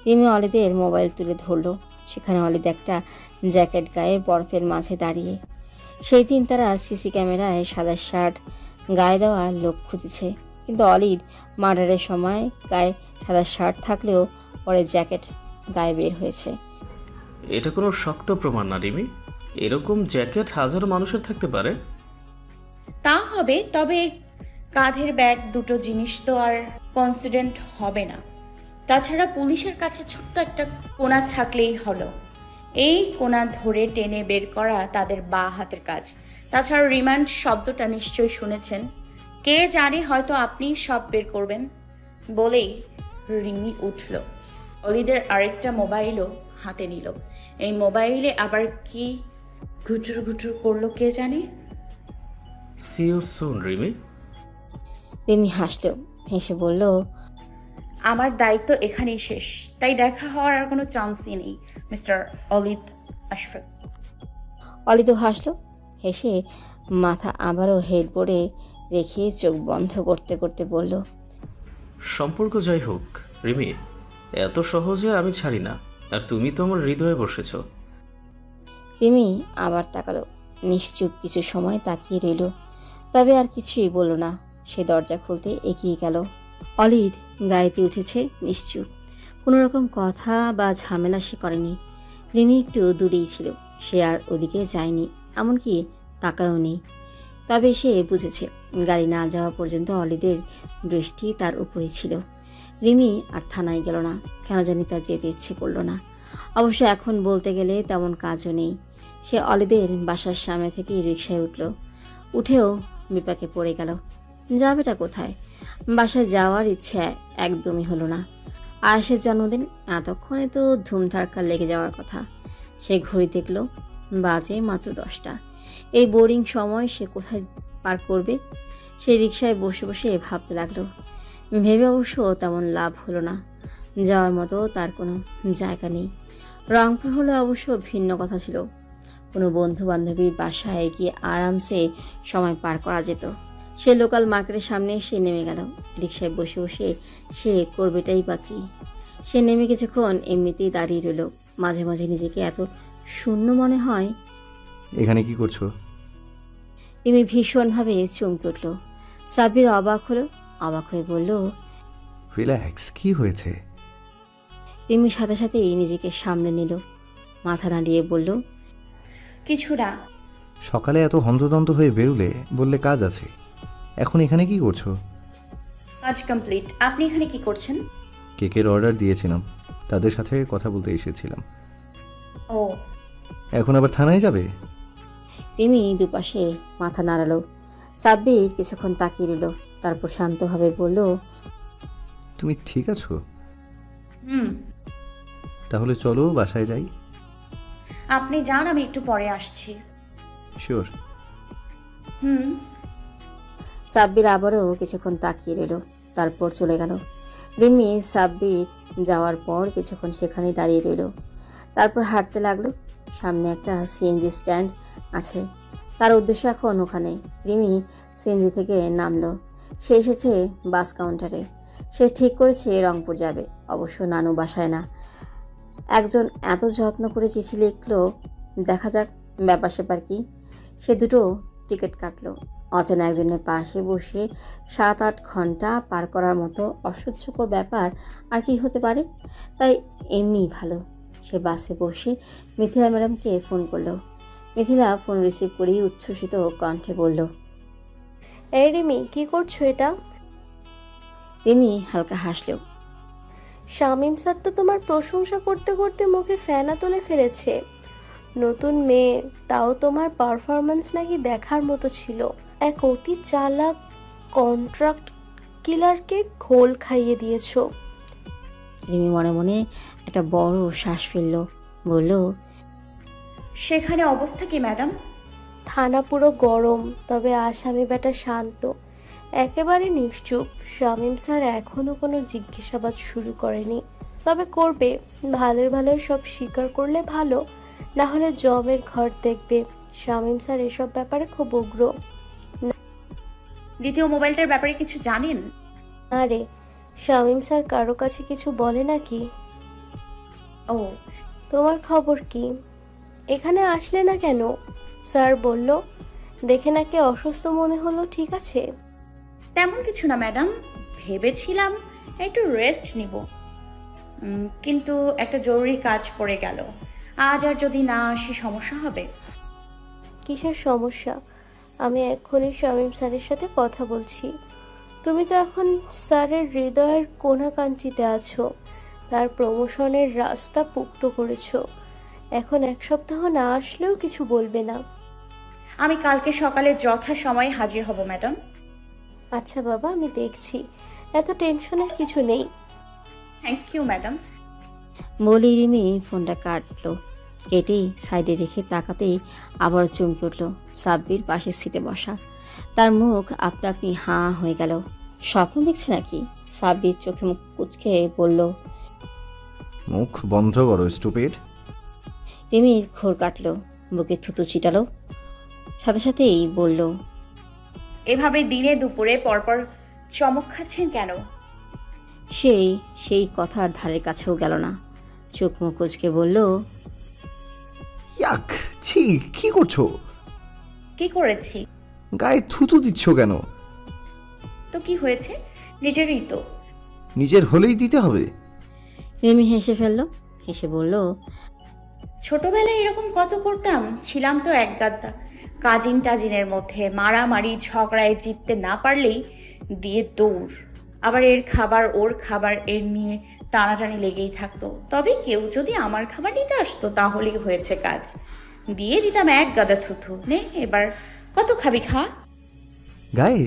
রিমি অলিদের মোবাইল তুলে ধরলো। সেখানে অলিদ একটা জ্যাকেট গায়ে বরফের মাঝে দাঁড়িয়ে। সেই দিন তারা সিসি ক্যামেরায় সাদা শার্ট গায়ে দেওয়া লোক খুঁজেছে, কিন্তু অলিদ মার্ডারের সময় গায়ে সাদা শার্ট থাকলেও পরে জ্যাকেট গায়ে বের হয়েছে। এটা কোনো শক্ত প্রমাণ না রিমি। এরকম জ্যাকেট হাজারো মানুষের থাকতে পারে। তা হবে, তবে কাঁধের ব্যাগ, দুটো জিনিস তো আর কনসিডেন্ট হবে না। তাছাড়া পুলিশের কাছে ছোট্ট একটা কোণা থাকলেই হলো। এই কোণা ধরে টেনে বের করা তাদের বাঁ হাতের কাজ। তাছাড়া রিমান্ড শব্দটা নিশ্চয়ই শুনেছেন। কে জানে, হয়তো আপনি সব বের করবেন। বলেই রিমি উঠল। অলিদের আরেকটা মোবাইলও হাতে নিল। এই মোবাইলে আবার কি ঘুটুর ঘুটুর করলো কে জানে। See you soon Rimi. Rimi হাসলো, হেসে বলল, আমার দায়িত্ব এখানেই শেষ, তাই দেখা হওয়ার আর কোনো চান্সই নেই, মিস্টার অলিদ আশফাক। অলিদও হাসলো, হেসে মাথা আবারও হেডবোর্ডে রেখে চোখ বন্ধ করতে করতে বলল, সম্পর্ক যাই হোক রিমি, এত সহজে আমি ছাড়ি না। আর তুমি তো আমার হৃদয়ে বসেছ। রিমি আবার তাকালো, নিশ্চুপ কিছু সময় তাকিয়ে রইল, তবে আর কিছুই বলল না। সে দরজা খুলতে এগিয়ে গেল। অলিদ গাড়িতে উঠেছে নিশ্চুপ, কোনো রকম কথা বা ঝামেলা সে করেনি। রিমি একটু দূরেই ছিল, সে আর ওদিকে যায়নি, এমনকি তাকায়ও নেই। তবে সে বুঝেছে গাড়ি না যাওয়া পর্যন্ত অলিদের দৃষ্টি তার উপরেই ছিল। রিমি আর থানায় গেল না, কেন জানি তার যেতে ইচ্ছে করলো না। অবশ্য এখন বলতে গেলে তেমন কাজও নেই। সে অলিদের বাসার সামনে থেকে রিকশায় উঠল। উঠেও বিপাকে পড়ে গেল। যাবেটা কোথায়? বাসায় যাওয়ার ইচ্ছে একদমই হলো না। আয়েশের জন্মদিন, এতক্ষণে তো ধুমধাড়কা লেগে যাওয়ার কথা। সে ঘড়ি দেখল, বাজে মাত্র 10টা। এই বোরিং সময় সে কোথায় পার করবে? সে রিকশায় বসে বসে ভাবতে লাগলো। ভেবে অবশ্য তেমন লাভ হলো না। যাওয়ার মতো তার কোনো জায়গা নেই। রংপুর হলে অবশ্য ভিন্ন কথা ছিল। কোনো বন্ধু বান্ধবীর বাসায় গিয়ে আরামসে সময় পার করা যেত। সে লোকাল মার্কেটের সামনে এসে নেমে গেল। রিকশায় বসে বসে সে করবেটাই বা কি? সে নেমে কিছুক্ষণ এমনিতেই দাঁড়িয়ে রইল। মাঝে মাঝে নিজেকে এত শূন্য মনে হয়। এখানে কি করছো? রিমি ভীষণভাবে চমকে উঠল। সাব্বির অবাক হলো। অবাক হয়ে বলল, রিল্যাক্স, কি হয়েছে? রিমির সাথে সাথেই নিজেকে সামনে নিল। মাথা নাড়িয়ে বলল, কিছু না। সকালে এত হন্তদন্ত হয়ে বেরুলে, বললে কাজ আছে। এখন এখানে কি করছো? কাজ কমপ্লিট। আপনি এখানে কি করছেন? কেকের অর্ডার দিয়েছিলাম, তাদের সাথে কথা বলতে এসেছিলাম। ও, এখন আবার থানায় যাবে? রিমি দুপাশে মাথা নাড়ালো। সাব্বির কিছুক্ষণ তাকিয়ে রইল, তারপর শান্তভাবে বলল, তুমি ঠিক আছো? হুম। তাহলে চলো বাসায় যাই। আপনি যান, আমি একটু পরে আসছি। শিওর? হুম। সাব্বির আবারও কিছুক্ষণ তাকিয়ে রইল, তারপর চলে গেল। রিমি সাব্বির যাওয়ার পর কিছুক্ষণ সেখানেই দাঁড়িয়ে রইল। তারপর হাঁটতে লাগলো। সামনে একটা সিএনজি স্ট্যান্ড আছে, তার উদ্দেশ্য এখন ওখানে। রিমি সিএনজি থেকে নামলো। সে এসেছে বাস কাউন্টারে। সে ঠিক করেছে রংপুর যাবে। অবশ্য নানু বাসায় না। একজন এত যত্ন করে চিঠি লিখলো, দেখা যাক ব্যাপার স্যাপার কি। সে দুটো টিকিট কাটলো। অচেনা একজনের পাশে বসে 7-8 ঘন্টা পার করার মতো অসহ্যকর ব্যাপার আর কি হতে পারে। তাই এমনিই ভালো। সে বাসে বসে মিথিলা ম্যাডামকে ফোন করলো। মিথিলা ফোন রিসিভ করেই উচ্ছ্বসিত কণ্ঠে বলল, এই রিমি, কি করছো এটা? রিমি হালকা হাসল। শামীম স্যার তো তোমার প্রশংসা করতে করতে মুখে ফেনা তুলে ফেলেছে। নতুন মেয়ে, তাও তোমার পারফরম্যান্স নাকি দেখার মতো ছিল। এক অতি চালাক কন্ট্রাক্ট কিলারকে ঘোল খাইয়ে দিয়েছো। রিমি মনে মনে একটা বড় শ্বাস ফেলল। বলল, সেখানে অবস্থা কি ম্যাডাম? থানা পুরো গরম, তবে আসামি বেটা শান্ত, একেবারে নিশ্চুপ। শামীম স্যার এখনো কোনো জিজ্ঞাসাবাদ শুরু করেনি, তবে করবে। ভালোই ভালোই সব স্বীকার করলে ভালো, না হলে জবের ঘর দেখবে। শামীম স্যার এসব ব্যাপারে খুব উগ্র। দ্বিতীয় মোবাইলটার ব্যাপারে কিছু জানেন? আরে, শামীম স্যার কারো কাছে কিছু বলে নাকি? ও, তোমার খবর কি? এখানে আসলে না কেন? স্যার বলল দেখে নাকি অসুস্থ মনে হলো। ঠিক আছে? তেমন কিছু না ম্যাডাম, ভেবেছিলাম একটু রেস্ট নিব, কিন্তু একটা জরুরি কাজ পড়ে গেল। আজ আর যদি না আসি সমস্যা হবে। কিসের সমস্যা? আমি এক্ষুনি শামীম স্যারের সাথে কথা বলছি। তুমি তো এখন স্যারের হৃদয়ের কোনাকাঞ্চিতে আছো। তার প্রমোশনের রাস্তা পুক্ত করেছো। এখন 1 সপ্তাহ না আসলেও কিছু বলবে না। আমি কালকে সকালে যথাসময়ে হাজির হব ম্যাডাম। আচ্ছা বাবা, আমি দেখছি, এত টেনশনের কিছু নেই। Thank you madam. বলি রিমি ফোনটা কাটলো। কেটেই সাইডে রেখে তাকাতেই আবার চমকে উঠল। সাব্বির পাশের সিটে বসা, তার মুখ আপনা আপনি হাঁ হয়ে গেল। স্বপ্ন দেখছে নাকি? সাব্বির চোখে মুখ কুচকে বলল, মুখ বন্ধ করো স্টুপিড। রিমির ঘোর কাটলো, বুকে থুতু ছিটালো, সাথে সাথেই বলল, এভাবে দিনে দুপুরে পরপর চমক খাচ্ছেন কেন? সেই কথার ধারের কাছেও গেল না। চোখ মুখ কুচকে বলল, ইয়াক, ছি, কি করছো? কি করেছি? গায়ে থুতু দিচ্ছ কেন? তো কি হয়েছে? নিজেরই তো। নিজের হলেই দিতে হবে? রিমি হেসে ফেলল। হেসে বলল, ছোটবেলায় এরকম কত করতাম। ছিলাম তো এক গাদ্দা। কাজিন টাজিনের মধ্যে মারামারি ঝগড়ায় জিততে না পারলেই দিয়ে দৌড়। আবার এর খাবার ওর খাবার এর নিয়ে টানাটানি লেগেই থাকতো। তবে কেউ যদি আমার খাবার নিতে আসতো তাহলেই হয়েছে কাজ। দিয়ে দিতাম এক গাদা থুথু। নে এবার কত খাবি খা। গায়ে?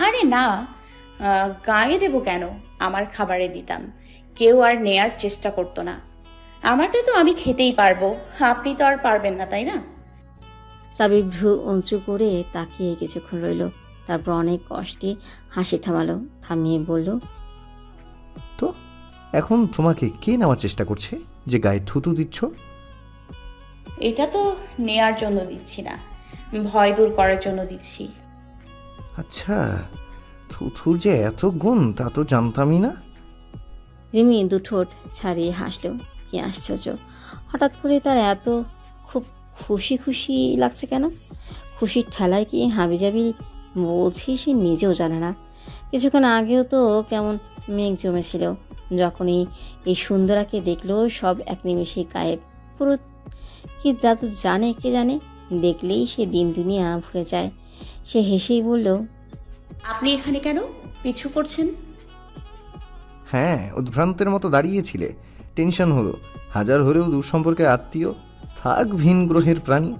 আরে না, গায়ে দেবো কেন, আমার খাবারে দিতাম। কেউ আর নেয়ার চেষ্টা করতো না। আমারটা তো আমি খেতেই পারবো, আপনি তো আর পারবেন না, তাই না? সাবির ভ্রু উঁচু করে তাকিয়ে কিছুক্ষণ রইল, তারপর অনেক কষ্টে হাসি থামালো, থামিয়ে বলল, তো এখন তোমাকে কে নেওয়ার চেষ্টা করছে যে গায়ে থুতু দিচ্ছ? এটা তো নেয়ার জন্য দিচ্ছি না, ভয় দূর করার জন্য দিচ্ছি। আচ্ছা, থুথুর যে এত গুণ তা তো জানতামই না। রিমি দুঠোঁট ছাড়িয়ে হাসলো। কি আশ্চর্য, হঠাৎ করে তার এত খুব খুশি খুশি লাগছে কেন? খুশির ঠেলায় কি হাবিজাবি বলছি সে নিজেও জানে না। কিছুক্ষণ আগেও তো কেমন মেঘ জমেছিল, যখনই এই সুন্দরাকে দেখলো সব এক নিমেষেই গায়েব। পুরো কি জাদু জানে কে জানে, দেখলেই সে দিন দুনিয়া ভুলে যায়। সে হেসেই বলল, আপনি এখানে কেন, পিছু করছেন? হ্যাঁ, উদ্ভ্রান্তের মতো দাঁড়িয়েছিলে, টেনশন হলো। হাজার হলেও দূর সম্পর্কের আত্মীয়, থাক ভিন গ্রহের প্রাণী,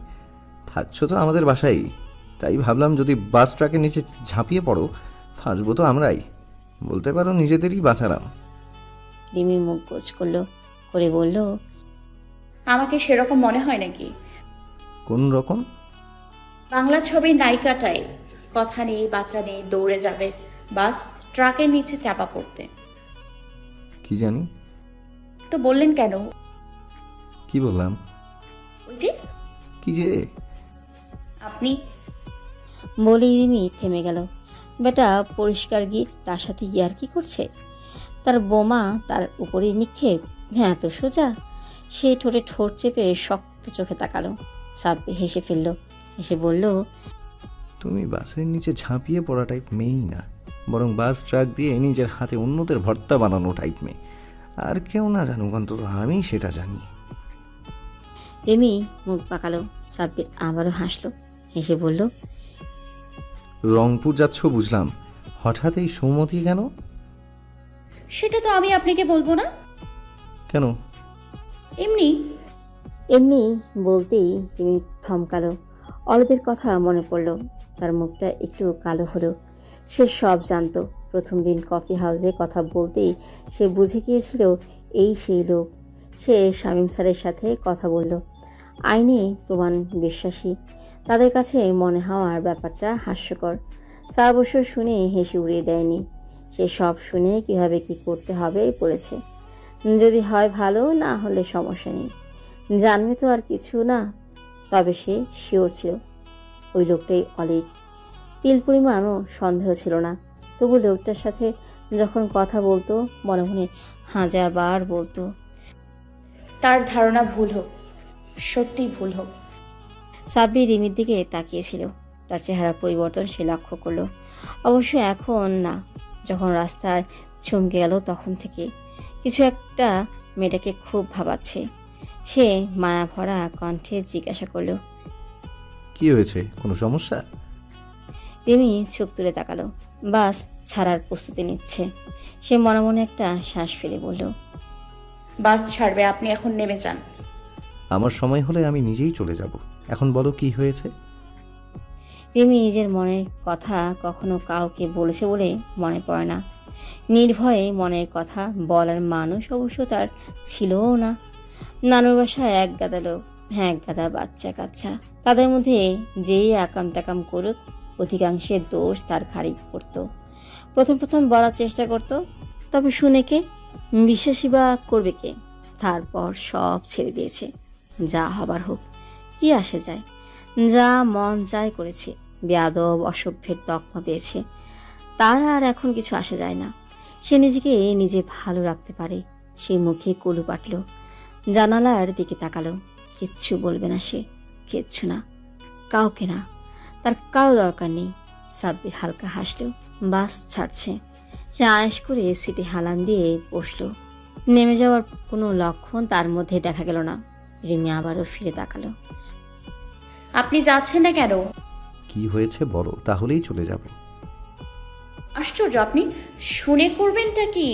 থাকছো তো আমাদের বাসায়। তাই ভাবলাম যদি বাস ট্রাকের নিচে ঝাঁপিয়ে পড়ো, ফাঁসবো তো আমরাই, বলতে পারো নিজেদেরই বাঁচালাম। রিমি মুখ গোছ করলো করে বলল, আমাকে সেরকম মনে হয় নাকি? কোন রকম? বাংলা ছবির নায়িকাটাই, কথা নেই বার্তা নেই, দৌড়ে যাবে বাস ট্রাকের নিচে চাপা পড়তে। কি জানি। তো বললেন কেন? কি বললাম? ওই যে কি যে? আপনি। বলেই রিমি থেমে গেল। বেটা পরিষ্কার গিট, তার সাথে ইয়ার্কি করছে। তার বোমা তার উপরে নিক্ষেপ, হ্যাঁ তো সোজা। সে ঠোঁটে ঠোঁট চেপে শক্ত চোখে তাকালো। সাব্বি হেসে ফেলল, হেসে বলল, তুমি বাসের নিচে ঝাঁপিয়ে পড়া টাইপ মেয়েই না, বরং বাস ট্রাক দিয়ে নিজের হাতে অন্যদের ভর্তা বানানো টাইপ মেয়ে। আর কেউ না জানুক, অন্তত আমি সেটা জানি। রিমি মুখ পাকালো। সাব্বির আবারও হাসলো, হেসে বলল, রংপুর যাচ্ছ বুঝলাম, হঠাৎ এই সৌমতি কেন? সেটা তো আমি আপনাকে বলবো না। কেন? এমনি। এমনি বলতেই রিমি থমকালো। অরূপের কথা মনে পড়ল। তার মুখটা একটু কালো হলো। সে সব জানতো। প্রথম দিন কফি হাউসে কথা বলতেই সে বুঝে গিয়েছিল এই সেই লোক। সে শামীম স্যারের সাথে কথা বলল। আইনে প্রমাণ বিশ্বাসী, তাদের কাছে মনে হওয়ার ব্যাপারটা হাস্যকর। স্যার অবশ্য শুনে হেসে উড়িয়ে দেয়নি। সে সব শুনে কীভাবে কি করতে হবে বলেছে। যদি হয় ভালো, না হলে সমস্যা নেই, জানবে তো আর কিছু না। তবে সে শিওর ছিল ওই লোকটাই অলিক। তিল পরিমাণও সন্দেহ ছিল না। তবু লোকটার সাথে যখন কথা বলতো মনে মনে হাজারবার বলতো, তার ধারণা ভুল হোক, সত্যি ভুল হোক। সাব্বির রিমির দিকে তাকিয়েছিল। তার চেহারা পরিবর্তন সে লক্ষ্য করলো। অবশ্য এখন না, যখন রাস্তায় চমকে গেল তখন থেকে কিছু একটা মেয়েটাকে খুব ভাবাচ্ছে। সে মায়া ভরা কণ্ঠে জিজ্ঞাসা করলো, কি হয়েছে, কোনো সমস্যা? রিমি চোখ তুলে তাকালো। বাস ছাড়ার প্রস্তুতি নিচ্ছে। সে মনে মনে একটা শ্বাস ফেলে বলল, বাস ছাড়বে, আপনি এখন নেমে যান। আমার সময় হলে আমি নিজেই চলে যাব। এখন বলো কি হয়েছে? রিমি নিজের মনের কথা কখনো কাউকে বলেছে বলে মনে পড়ে না। নির্ভয়ে মনের কথা বলার মানুষ অবশ্য তার ছিলও না। নানুর বাসায় এক গাদা লোক, হ্যাঁ এক গাদা বাচ্চা কাচ্চা। তাদের মধ্যে যেই আকাম টাকাম করুক, অধিকাংশের দোষ তার ঘাড়ি করতো। প্রথম প্রথম বলার চেষ্টা করত, তবে শুনে কে, বিশ্বাসী বা করবে কে? তারপর সব ছেড়ে দিয়েছে। যা হবার হোক, কি আসে যায়, যা মন যাই করেছে। বেয়াদব অসভ্যের তকমা পেয়েছে, তার আর এখন কিছু আসে যায় না। সে নিজেকে নিজে ভালো রাখতে পারে। সে মুখে কলু পাটল, জানালার দিকে তাকালো। কিচ্ছু বলবে না সে, কিচ্ছু না, কাউকে না, তার কারো দরকার নেই। সাব্বির হালকা হাসলো। বাস ছাড়ছে। সে আয়েশ করে সিটে হালান দিয়ে বসলো। নেমে যাওয়ার কোনো লক্ষণ তার মধ্যে দেখা গেল না। রিমি আবারও ফিরে তাকালো। আপনি যাচ্ছেন না কেন? কি হয়েছে বলো, তাহলেই চলে যাব। আশ্চর্য, আপনি শুনে করবেনটা কি?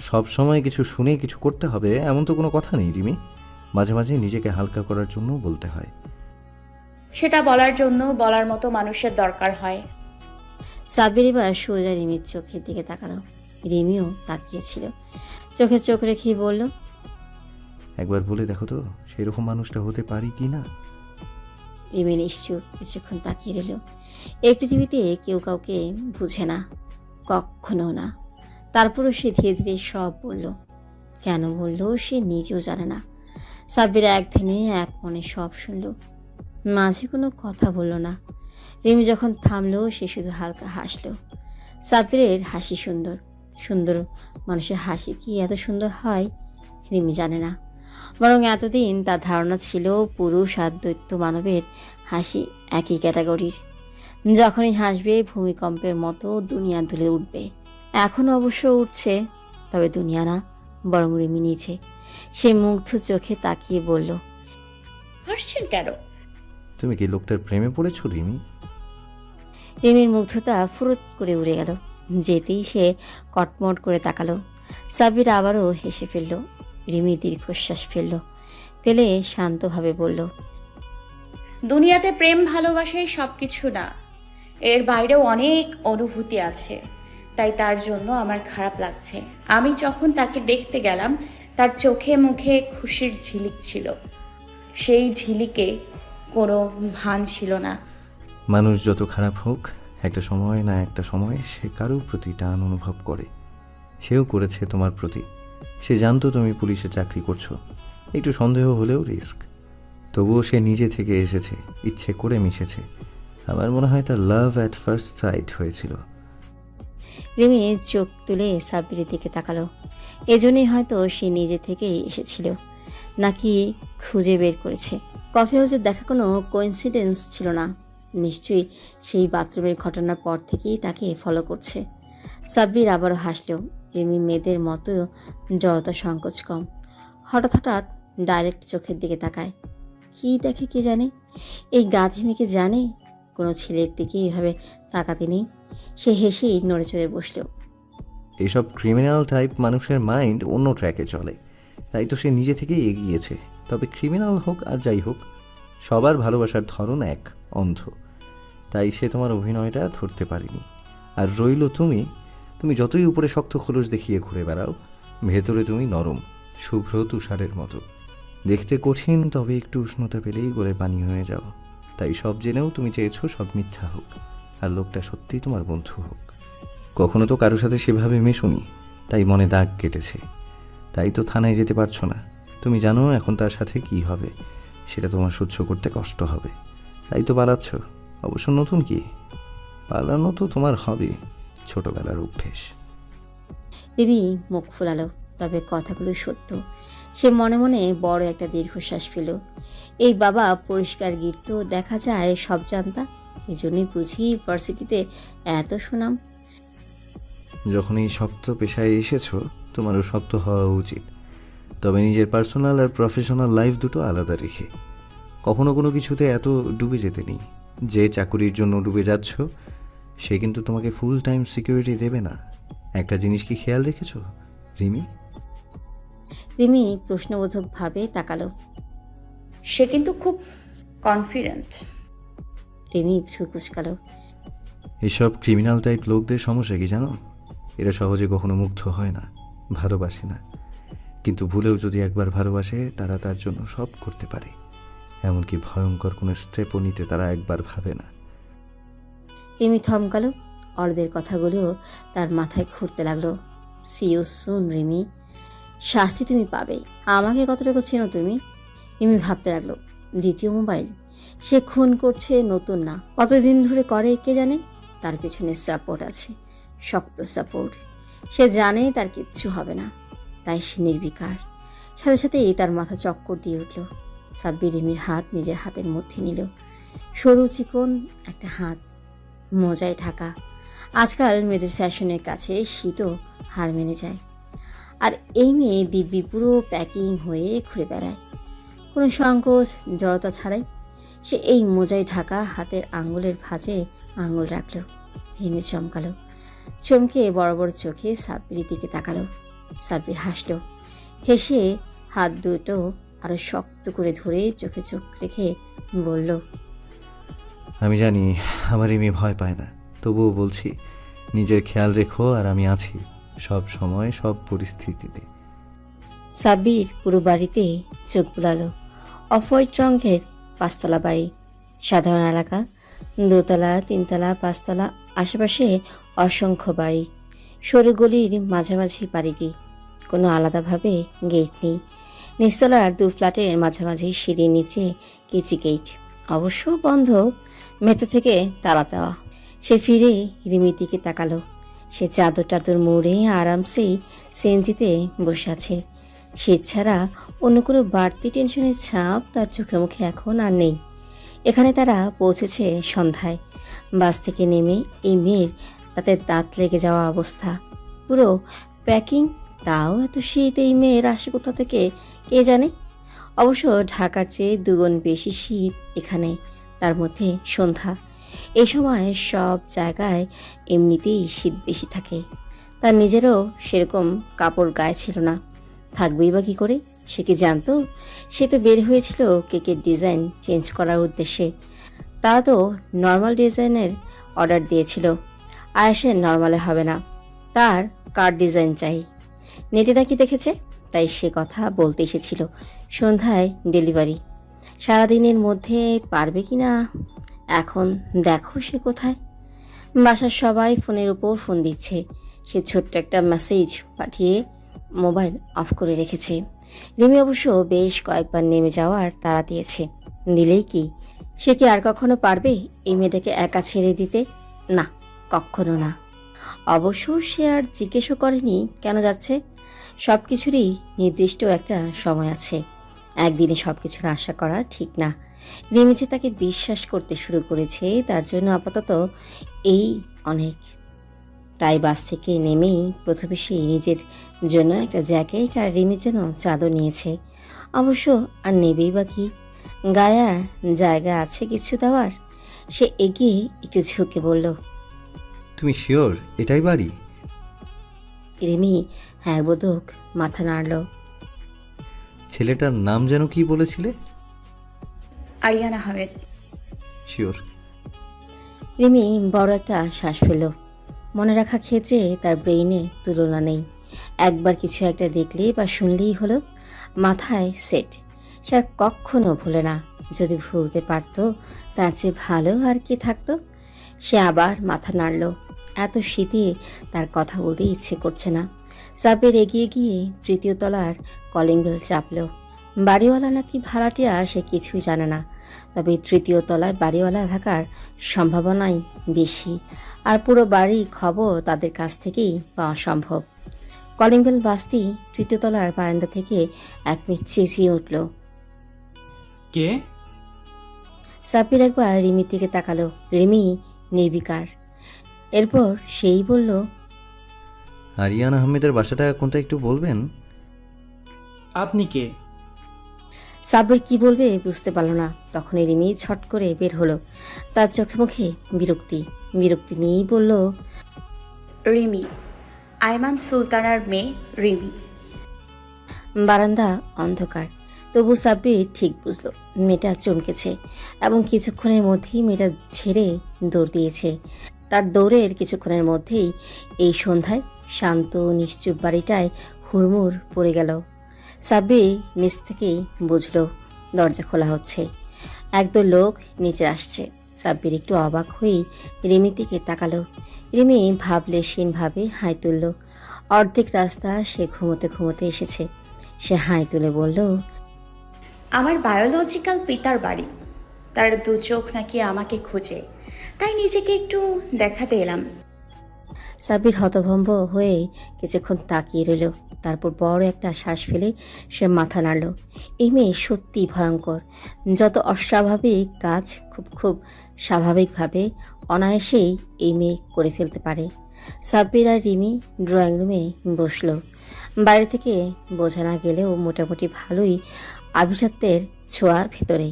সব সময় কিছু শুনে কিছু করতে হবে এমন তো কোনো কথা নেই রিমি। মাঝে মাঝে নিজেকে হালকা করার জন্য বলতে হয়। সেটা বলার জন্য বলার মতো মানুষের দরকার হয়। সাব্বির এবার সোজা রিমির চোখের দিকে তাকালো। রিমিও তাকিয়েছিল, চোখে চোখ রেখেই বলল, একবার বলে দেখো তো সেরকম মানুষটা হতে পারি কি না। রিমি নিশ্চুপ কিছুক্ষণ তাকিয়ে রইল। এই পৃথিবীতে কেউ কাউকে বুঝে না, কখনো না। তারপরও সে ধীরে ধীরে সব বলল। কেন বলল সে নিজেও জানে না। সাব্বির এক ধ্যানে এক মনে সব শুনল, মাঝে কোনো কথা বলল না। রিমি যখন থামলো সে শুধু হালকা হাসলো। সাব্বিরের হাসি সুন্দর, সুন্দর মানুষের হাসি কি এত সুন্দর হয় রিমি জানে না। বরং এতদিন তার ধারণা ছিল পুরুষ আর দৈত্য মানবের হাসি একই ক্যাটাগরির। যখনই হাসবে ভূমিকম্পের মতো দুনিয়া দুলে উঠবে। এখন অবশ্য উঠছে, তবে দুনিয়া না, বরং রিমি নিচে। সে মুগ্ধ চোখে তাকিয়ে বলল, হাসছেন কেন? তুমি কি লোকটার প্রেমে পড়েছো রিমি? রিমির মুগ্ধতা ফুরুত করে উড়ে গেল। যেতেই সে কটমট করে তাকালো। সাব্বির আবারও হেসে ফেলল। রিমি দীর্ঘশ্বাস ফেলল, ফেলে শান্তভাবে বলল, দুনিয়াতে প্রেম ভালোবাসাই সবকিছু না, এর বাইরেও অনেক অনুভূতি আছে। তাই তার জন্য আমার খারাপ লাগছে। আমি যখন তাকে দেখতে গেলাম তার চোখে মুখে খুশির ঝিলিক ছিল, সেই ঝিলিকে কোনো ভান ছিল না। মানুষ যত খারাপ হোক, একটা সময় না একটা সময় সে কারোর প্রতি টান অনুভব করে। সেও করেছে তোমার প্রতি। সে জানতো তুমি পুলিশে চাকরি করছো, একটু সন্দেহ হলেও রিস্ক। তবুও সে নিজে থেকে এসেছে, ইচ্ছে করে মিশেছে। আমার মনে হয় তার লাভ অ্যাট ফার্স্ট সাইট হয়েছিল। রিমি চোখ তুলে সাব্বিরের দিকে তাকালো। এজন্যই হয়তো সে নিজে থেকেই এসেছিল, নাকি খুঁজে বের করেছে। কফি হাউসের দেখা কোনো কোইন্সিডেন্স ছিল না। নিশ্চয়ই সেই বাথরুমের ঘটনার পর থেকেই তাকে ফলো করছে। সাব্বির আবারও হাসল। রিমি মেয়েদের মতো জড়তা সংকোচ কম। হঠাৎ হঠাৎ ডাইরেক্ট চোখের দিকে তাকায়। কি দেখে কে জানে? এই গাধি মেয়েকে জানে কোনো ছেলের দিকে এভাবে তাকাতে নেই। সে হেসেই নড়ে চড়ে বসল। এইসব ক্রিমিনাল টাইপ মানুষের মাইন্ড অন্য ট্র্যাকে চলে, তাই তো সে নিজে থেকেই এগিয়েছে। তবে ক্রিমিনাল হোক আর যাই হোক, সবার ভালোবাসার ধরন এক, অন্ধ। তাই সে তোমার অভিনয়টা ধরতে পারেনি। আর রইল তুমি, তুমি যতই উপরে শক্ত খোলস দেখিয়ে ঘুরে বেড়াও, ভেতরে তুমি নরম, শুভ্র তুষারের মতো। দেখতে কঠিন, তবে একটু উষ্ণতা পেলেই গলে পানি হয়ে যাও। তাই সব জেনেও তুমি চেয়েছো সব মিথ্যা হোক, আর লোকটা সত্যিই তোমার বন্ধু হোক। কখনো তো কারোর সাথে সেভাবে মেশুনি, তাই মনে দাগ কেটেছে। তাই তো থানায় যেতে পারছো না। তুমি জানো এখন তার সাথে কি হবে, সেটা তোমার সহ্য করতে কষ্ট হবে। তাই তো পালাচ্ছ। অবশ্য নতুন কি, পালানো তো তোমার হবে, ছোটবেলার অভ্যেস। রিমি মুখ ফুলালো, তবে কথাগুলো সত্য। সে মনে মনে বড় একটা দীর্ঘশ্বাস ফেল। এই বাবা পরিষ্কার গিট তো দেখা যায় সব জানতা। এই জন্যই বুঝি ইউনিভার্সিটিতে এত সুনাম। যখন এই শক্ত পেশায় এসেছো, তোমারও শক্ত হওয়া উচিত, তবে নিজের পার্সোনাল আর প্রফেশনাল লাইফ দুটো আলাদা রেখে। কখনো কোনো কিছুতে এত ডুবে যেতে নেই। যে চাকুরির জন্য ডুবে যাচ্ছ, সে কিন্তু তোমাকে ফুল টাইম সিকিউরিটি দেবে না। একটা জিনিস কি খেয়াল রেখেছো রিমি? রিমি প্রশ্নবোধকভাবে তাকালো। সে কিন্তু খুব কনফিডেন্ট। রিমি ভ্রু কুঁচকালো। এসব ক্রিমিনাল টাইপ লোকদের সমস্যা কি জানো? এরা সহজে কখনো মুগ্ধ হয় না, ভালোবাসে না। কিন্তু ভুলেও যদি একবার ভালোবাসে, তারা তার জন্য সব করতে পারে। এমনকি ভয়ঙ্কর কোনো স্টেপও নিতে তারা একবার ভাবে না। রিমি থমকালো। অর্ধের কথাগুলো তার মাথায় ঘুরতে লাগলো। সি ইউ সুন রিমি, শাস্তি তুমি পাবে। আমাকে কতটুকু চেনো তুমি? রিমি ভাবতে লাগলো। দ্বিতীয় মোবাইল সে খুন করছে নতুন না, কতদিন ধরে করে কে জানে। তার পেছনে সাপোর্ট আছে, শক্ত সাপোর্ট। সে জানে তার কিচ্ছু হবে না, তাই সে নির্বিকার। সাথে সাথেই তার মাথা চক্কর দিয়ে উঠল। সাব্বির রিমির হাত নিজের হাতের মধ্যে নিল। সরু চিকন একটা হাত, মোজায় ঢাকা। আজকাল মেয়েদের ফ্যাশনের কাছে শীতও হার মেনে যায়। আর এই মেয়ে দিব্যি পুরো প্যাকিং হয়ে ঘুরে বেড়ায়, কোনো সংকোচ জড়তা ছাড়াই। সে এই মোজায় ঢাকা হাতের আঙুলের ভাঁজে আঙুল রাখল। রিমি চমকালো। চমকে বড় বড় চোখে সাব্বিরের দিকে তাকালো। সাব্বির হাসল। হেসে হাত দুটো আরো শক্ত করে ধরে চোখে চোখ রেখে বলল, আমি জানি আমার রিমি ভয় পায় না, তবুও বলছি নিজের খেয়াল রেখো, আর আমি আছি সব সময় সব পরিস্থিতিতে। সাব্বির পুরো বাড়িতে চোখ বুলালো। অফ হোয়াইট রঙের 5 তলা বাড়ি, সাধারণ এলাকা, 2 তলা 3 তলা 5 তলা, আশেপাশে অসংখ্য বাড়ি। সরু গলির মাঝামাঝি বাড়িটি, কোনো আলাদাভাবে গেট নেই। নিচতলার 2 ফ্ল্যাটের মাঝামাঝি সিঁড়ির নিচে কিচি গেট, অবশ্য বন্ধ, ভেতর থেকে তালা দেওয়া। সে ফিরে রিমির দিকে তাকালো। সে চাদর টাদর মুড়ে আরামসেই সিএনজিতে বসে আছে। শীত ছাড়া অন্য কোনো বাড়তি টেনশনের ছাপ তার চোখে মুখে এখন আর নেই। এখানে তারা পৌঁছেছে সন্ধ্যায়। বাস থেকে নেমে এই মেয়ের তাতে দাঁত লেগে যাওয়া অবস্থা, পুরো প্যাকিং। তাও এত শীত এই মেয়ের আসে কোথা থেকে কে জানে। অবশ্য ঢাকার চেয়ে 2 গুণ বেশি শীত এখানে, তার মধ্যে সন্ধ্যা। এই সময় সব জায়গায় এমনিতেই শীত বেশি থাকে। তার নিজেরও সেরকম কাপড় গায়ে ছিল না, থাকবেই বা কী করে? সে কি জানতো? সে তো বের হয়েছিল কেকের ডিজাইন চেঞ্জ করার উদ্দেশ্যে। তা তো নর্মাল ডিজাইনের অর্ডার দিয়েছিল। আয়েশের নর্মালে হবে না, তার কার ডিজাইন চাই। নেটে নাকি দেখেছে, তাই সে কথা বলতে এসেছিল। সন্ধ্যায় ডেলিভারি, সারাদিনের মধ্যে পারবে কি না এখন দেখো সে কোথায়। বাসার সবাই ফোনের উপর ফোন দিচ্ছে। সে ছোট্ট একটা মেসেজ পাঠিয়ে মোবাইল অফ করে রেখেছে। রিমি অবশ্য বেশ কয়েকবার নেমে যাওয়ার তাড়া দিয়েছে। দিলেই কি, সে কি আর কখনো পারবে এই মেয়েটাকে একা ছেড়ে দিতে? না, কখনো না। অবশ্য সে আর জিজ্ঞেসও করেনি কেন যাচ্ছে। সব কিছুরই নির্দিষ্ট একটা সময় আছে। একদিনে সব কিছুর আশা করা ঠিক না। রিমি যে তাকে বিশ্বাস করতে শুরু করেছে, তার জন্য আপাতত এই অনেক। তাই বাস থেকে নেমেই প্রথমে সে নিজের জন্য একটা জ্যাকেট আর রিমির জন্য চাদর নিয়েছে। অবশ্য আর নেবেই বা কি, গায়ে আর জায়গা আছে কিছু দেওয়ার? সে এগিয়ে একটু ঝুঁকে বলল, তুমি শিওর এটাই বাড়ি? রিমি হ্যাঁ বোধক মাথা নাড়ল। ছেলেটার নাম যেন কি বলেছিলে? আরিয়ান আহমেদ। শিওর? রিমি বড় একটা শ্বাস ফেল। মনে রাখা ক্ষেত্রে তার ব্রেইনে তুলনা নেই। একবার কিছু একটা দেখলেই বা শুনলেই হলো, মাথায় সেট। সে আর কখনো ভুলে না। যদি ভুলতে পারতো তার চেয়ে ভালো আর কি থাকতো। সে আবার মাথা নাড়ল। এত শীতে তার কথা বলতে ইচ্ছে করছে না। সাব্বির এগিয়ে গিয়ে 3য় তলার কলিং বেল চাপল। বাড়িওয়ালা নাকি ভাড়াটিয়া সে কিছুই জানে না, তবে 3য় তলায় বাড়িওয়ালা থাকার সম্ভাবনাই বেশি। আর পুরো বাড়ির খবর তাদের কাছ থেকেই পাওয়া সম্ভব। কলিং বেল বাজতেই 3য় তলার বারান্দা থেকে এক মেয়ে চেঁচিয়ে উঠল, কে? সাব্বির একবার রিমির দিকে তাকালো। রিমি নির্বিকার। এরপর সেই বলল, আরিয়ান আহমেদের বাসাটা কোনটা একটু বলবেন? আপনি কে? সাব্বির কি বলবে বুঝতে পারল না। তখনই রিমি ছট করে বের হলো। তার চোখে মুখে বিরক্তি। বিরক্তি নিয়েই বলল, রিমি, আইমান সুলতানার মেয়ে রিমি। বারান্দা অন্ধকার, তবু সাব্বির ঠিক বুঝলো মেয়েটা চমকেছে এবং কিছুক্ষণের মধ্যেই মেয়েটা ছেড়ে দৌড় দিয়েছে। তার দৌড়ের কিছুক্ষণের মধ্যেই এই সন্ধ্যায় শান্ত নিশ্চুপ বাড়িটায় হুড়মুড় পড়ে গেল। সাব্বির নিচ থেকেই বুঝলো দরজা খোলা হচ্ছে, একদল লোক নিচে আসছে। সাব্বির একটু অবাক হয়েই রিমির দিকে তাকালো। রিমি ভাবলেশীনভাবে হাই তুলল। অর্ধেক রাস্তা সে ঘুমোতে ঘুমোতে এসেছে। সে হাই তুলে বলল, আমার বায়োলজিক্যাল পিতার বাড়ি। তার 2 চোখ নাকি আমাকে খোঁজে, তাই নিজেকে একটু দেখাতে এলাম। সাব্বির হতভম্ব হয়ে কিছুক্ষণ তাকিয়ে রইল। তারপর বড় একটা শ্বাস ফেলে সে মাথা নাড়ল। এই মেয়ে সত্যি ভয়ঙ্কর। যত অস্বাভাবিক কাজ খুব স্বাভাবিকভাবে অনায়াসেই এই মেয়ে করে ফেলতে পারে। সাব্বির আর রিমি ড্রয়িং রুমে বসল। বাইরে থেকে বোঝা না গেলেও মোটামুটি ভালোই আভিজাত্যের ছোঁয়ার ভেতরে।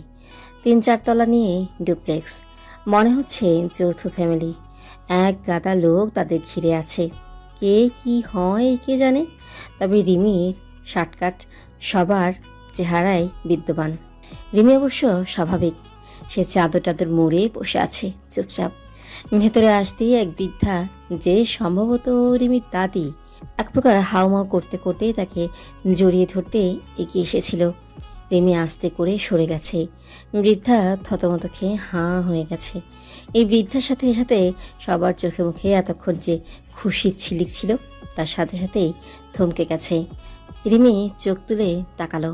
3-4 তলা নিয়ে ডুপ্লেক্স, মনে হচ্ছে যৌথ ফ্যামিলি। এক গাদা লোক তাদের ঘিরে আছে। কে কি হয় কে জানে। তবে রিমির শার্টকাট সবার চেহারায় বিদ্যমান। রিমি অবশ্য স্বাভাবিক, সে চাদর টাদর মুড়ে বসে আছে চুপচাপ। ভেতরে আসতেই এক বৃদ্ধা, যে সম্ভবত রিমির দাদি, এক প্রকার হাউমাউ করতে করতে তাকে জড়িয়ে ধরতে এগিয়ে এসেছিল। রিমি আস্তে করে সরে গেছে। বৃদ্ধা থতমত খেয়ে হাঁ হয়ে গেছে। এই বৃদ্ধার সাথে সাথে সবার চোখে মুখে এতক্ষণ যে খুশির ঝিলিক ছিল, তার সাথে সাথেই থমকে গেছে। রিমি চোখ তুলে তাকালো।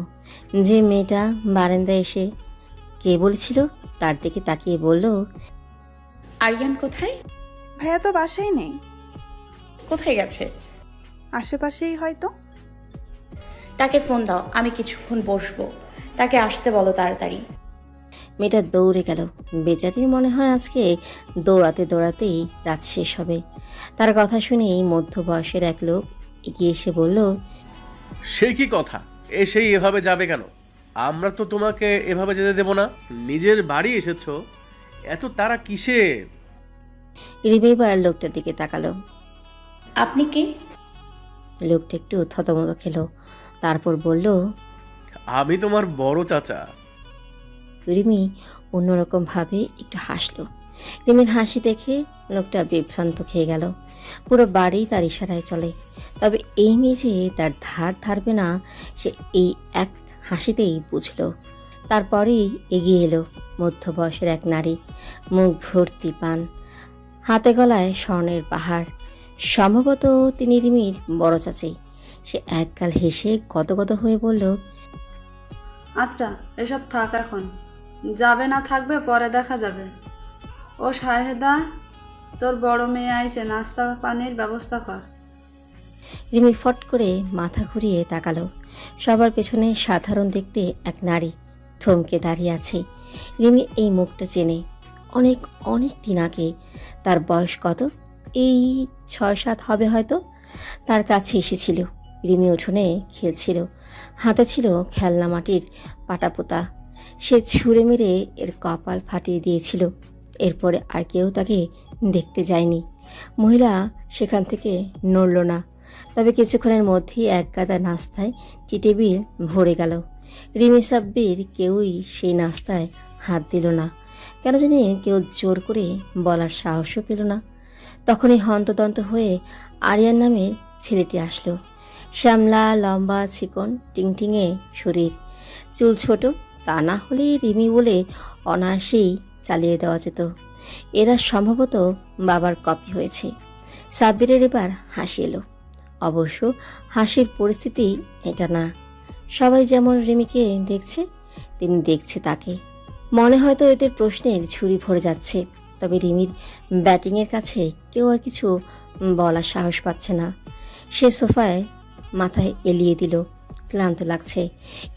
যে মেয়েটা বারান্দায় এসে কে বলেছিল তার দিকে তাকিয়ে বলল, আরিয়ান কোথায়? ভাইয়া তো বাসায় নেই, কোথায় গেছে? আশেপাশেই হয়তো। তাকে ফোন দাও, আমি কিছুক্ষণ বসবো। তাকে আসতে বলো তাড়াতাড়ি। মেয়েটা দৌড়ে গেল। বেচারির মনে হয় আজকে দৌড়াতে দৌড়াতেই রাত শেষ হবে। তার কথা শুনেই মধ্যবয়সের এক লোক এগিয়ে এসে বলল, সে কি কথা, এসেই এভাবে যাবে কেন? আমরা তো তোমাকে এভাবে যেতে দেব না। নিজের বাড়ি এসেছো, এত তারা কিসের? রিমি এবার লোকটার দিকে তাকালো। আপনি কে? লোকটা একটু থতমত খেলো, তারপর বলল, আমি তোমার বড় চাচা। রিমি অন্যরকম ভাবে একটু হাসলো। রিমির হাসি দেখে লোকটা বিভ্রান্ত খেয়ে গেল। পুরো বাড়ি তার ইশারায় চলে, তবে এই মেয়ে যে তার ধার ধারবে না সে এই এক হাসিতেই বুঝল। তারপরেই এগিয়ে এলো মধ্যবয়সের এক নারী, মুখ ভর্তি পান, হাতে গলায় স্বর্ণের পাহাড়। সম্ভবত তিনি রিমির বড় চাচি। সে একগাল হেসে গদগদ হয়ে বলল, আচ্ছা এসব থাক, এখন যাবে না থাকবে পরে দেখা যাবে। ও শাহেদা, তোর বড় মেয়ে আইছে, নাস্তা পানির ব্যবস্থা কর। রিমি ফট করে মাথা ঘুরিয়ে তাকালো। সবার পেছনে সাধারণ দেখতে এক নারী থমকে দাঁড়িয়ে আছে। রিমি এই মুখটা চেনে, অনেক অনেক দিন আগে। তার বয়স কত? এই 6-7 হবে হয়তো। তার কাছে এসেছিল। রিমি উঠোনে খেলছিল, হাতে ছিল খেলনা মাটির পাটাপোতা। সে ছুঁড়ে মেরে এর কপাল ফাটিয়ে দিয়েছিল। এরপরে আর কেউ তাকে দেখতে যায়নি। মহিলা সেখান থেকে নড়ল না। তবে কিছুক্ষণের মধ্যেই এক গাদা নাস্তায় টেবিল ভরে গেল। রিমি সাব্বির কেউই সেই নাস্তায় হাত দিল না। কেন জানি কেউ জোর করে বলার সাহসও পেল না। তখনই হন্তদন্ত হয়ে আরিয়ান নামের ছেলেটি আসলো। শ্যামলা, লম্বা, চিকন, টিংটিঙে শরীর, চুল ছোট। তা না হলে রিমি বলে অনায়াসেই চালিয়ে দেওয়া যেত। এরা সম্ভবত বাবার কপি হয়েছে। সাব্বিরের এবার হাসি এলো। অবশ্য হাসির পরিস্থিতি এটা না। সবাই যেমন রিমিকে দেখছে তেমনি দেখছে তাকে। মনে হয়তো এদের প্রশ্নের ঝুড়ি ভরে যাচ্ছে। তবে রিমির ব্যাটিংয়ের কাছে কেউ আর কিছু বলার সাহস পাচ্ছে না। সে সোফায় মাথায় এলিয়ে দিল। ক্লান্ত লাগছে।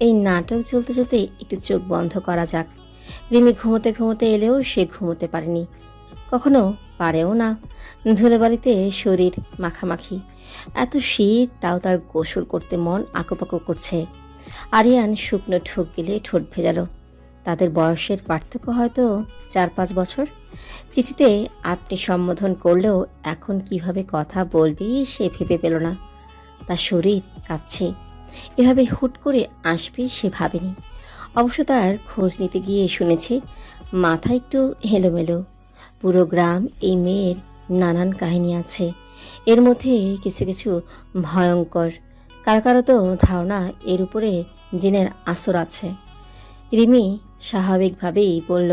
এই নাটক চলতে চলতে একটু চোখ বন্ধ করা যাক। রিমি ঘুমোতে ঘুমোতে এলেও সে ঘুমোতে পারেনি, কখনো পারেও না। ধুলোবালিতে শরীর মাখামাখি, এত শীত, তাও তার গোসল করতে মন আঁকুপাকু করছে। আরিয়ান শুকনো ঠোক গেলে ঠোঁট ভেজালো। তাদের বয়সের পার্থক্য হয়তো 4-5 বছর। চিঠিতে আপনি সম্বোধন করলেও এখন কিভাবে কথা বলবে সে ভেবে পেল না। তার শরীর কাঁপছে। এভাবে হুট করে আসবে সে ভাবেনি। অবশ্য তার খোঁজ নিতে গিয়ে শুনেছে মাথা একটু এলোমেলো। পুরো গ্রাম এই মেয়ের নানান কাহিনী আছে। এর মধ্যে কিছু কিছু ভয়ঙ্কর। কারো তো ধারণা এর উপরে জিনের আসর আছে। রিমি স্বাভাবিকভাবেই বলল,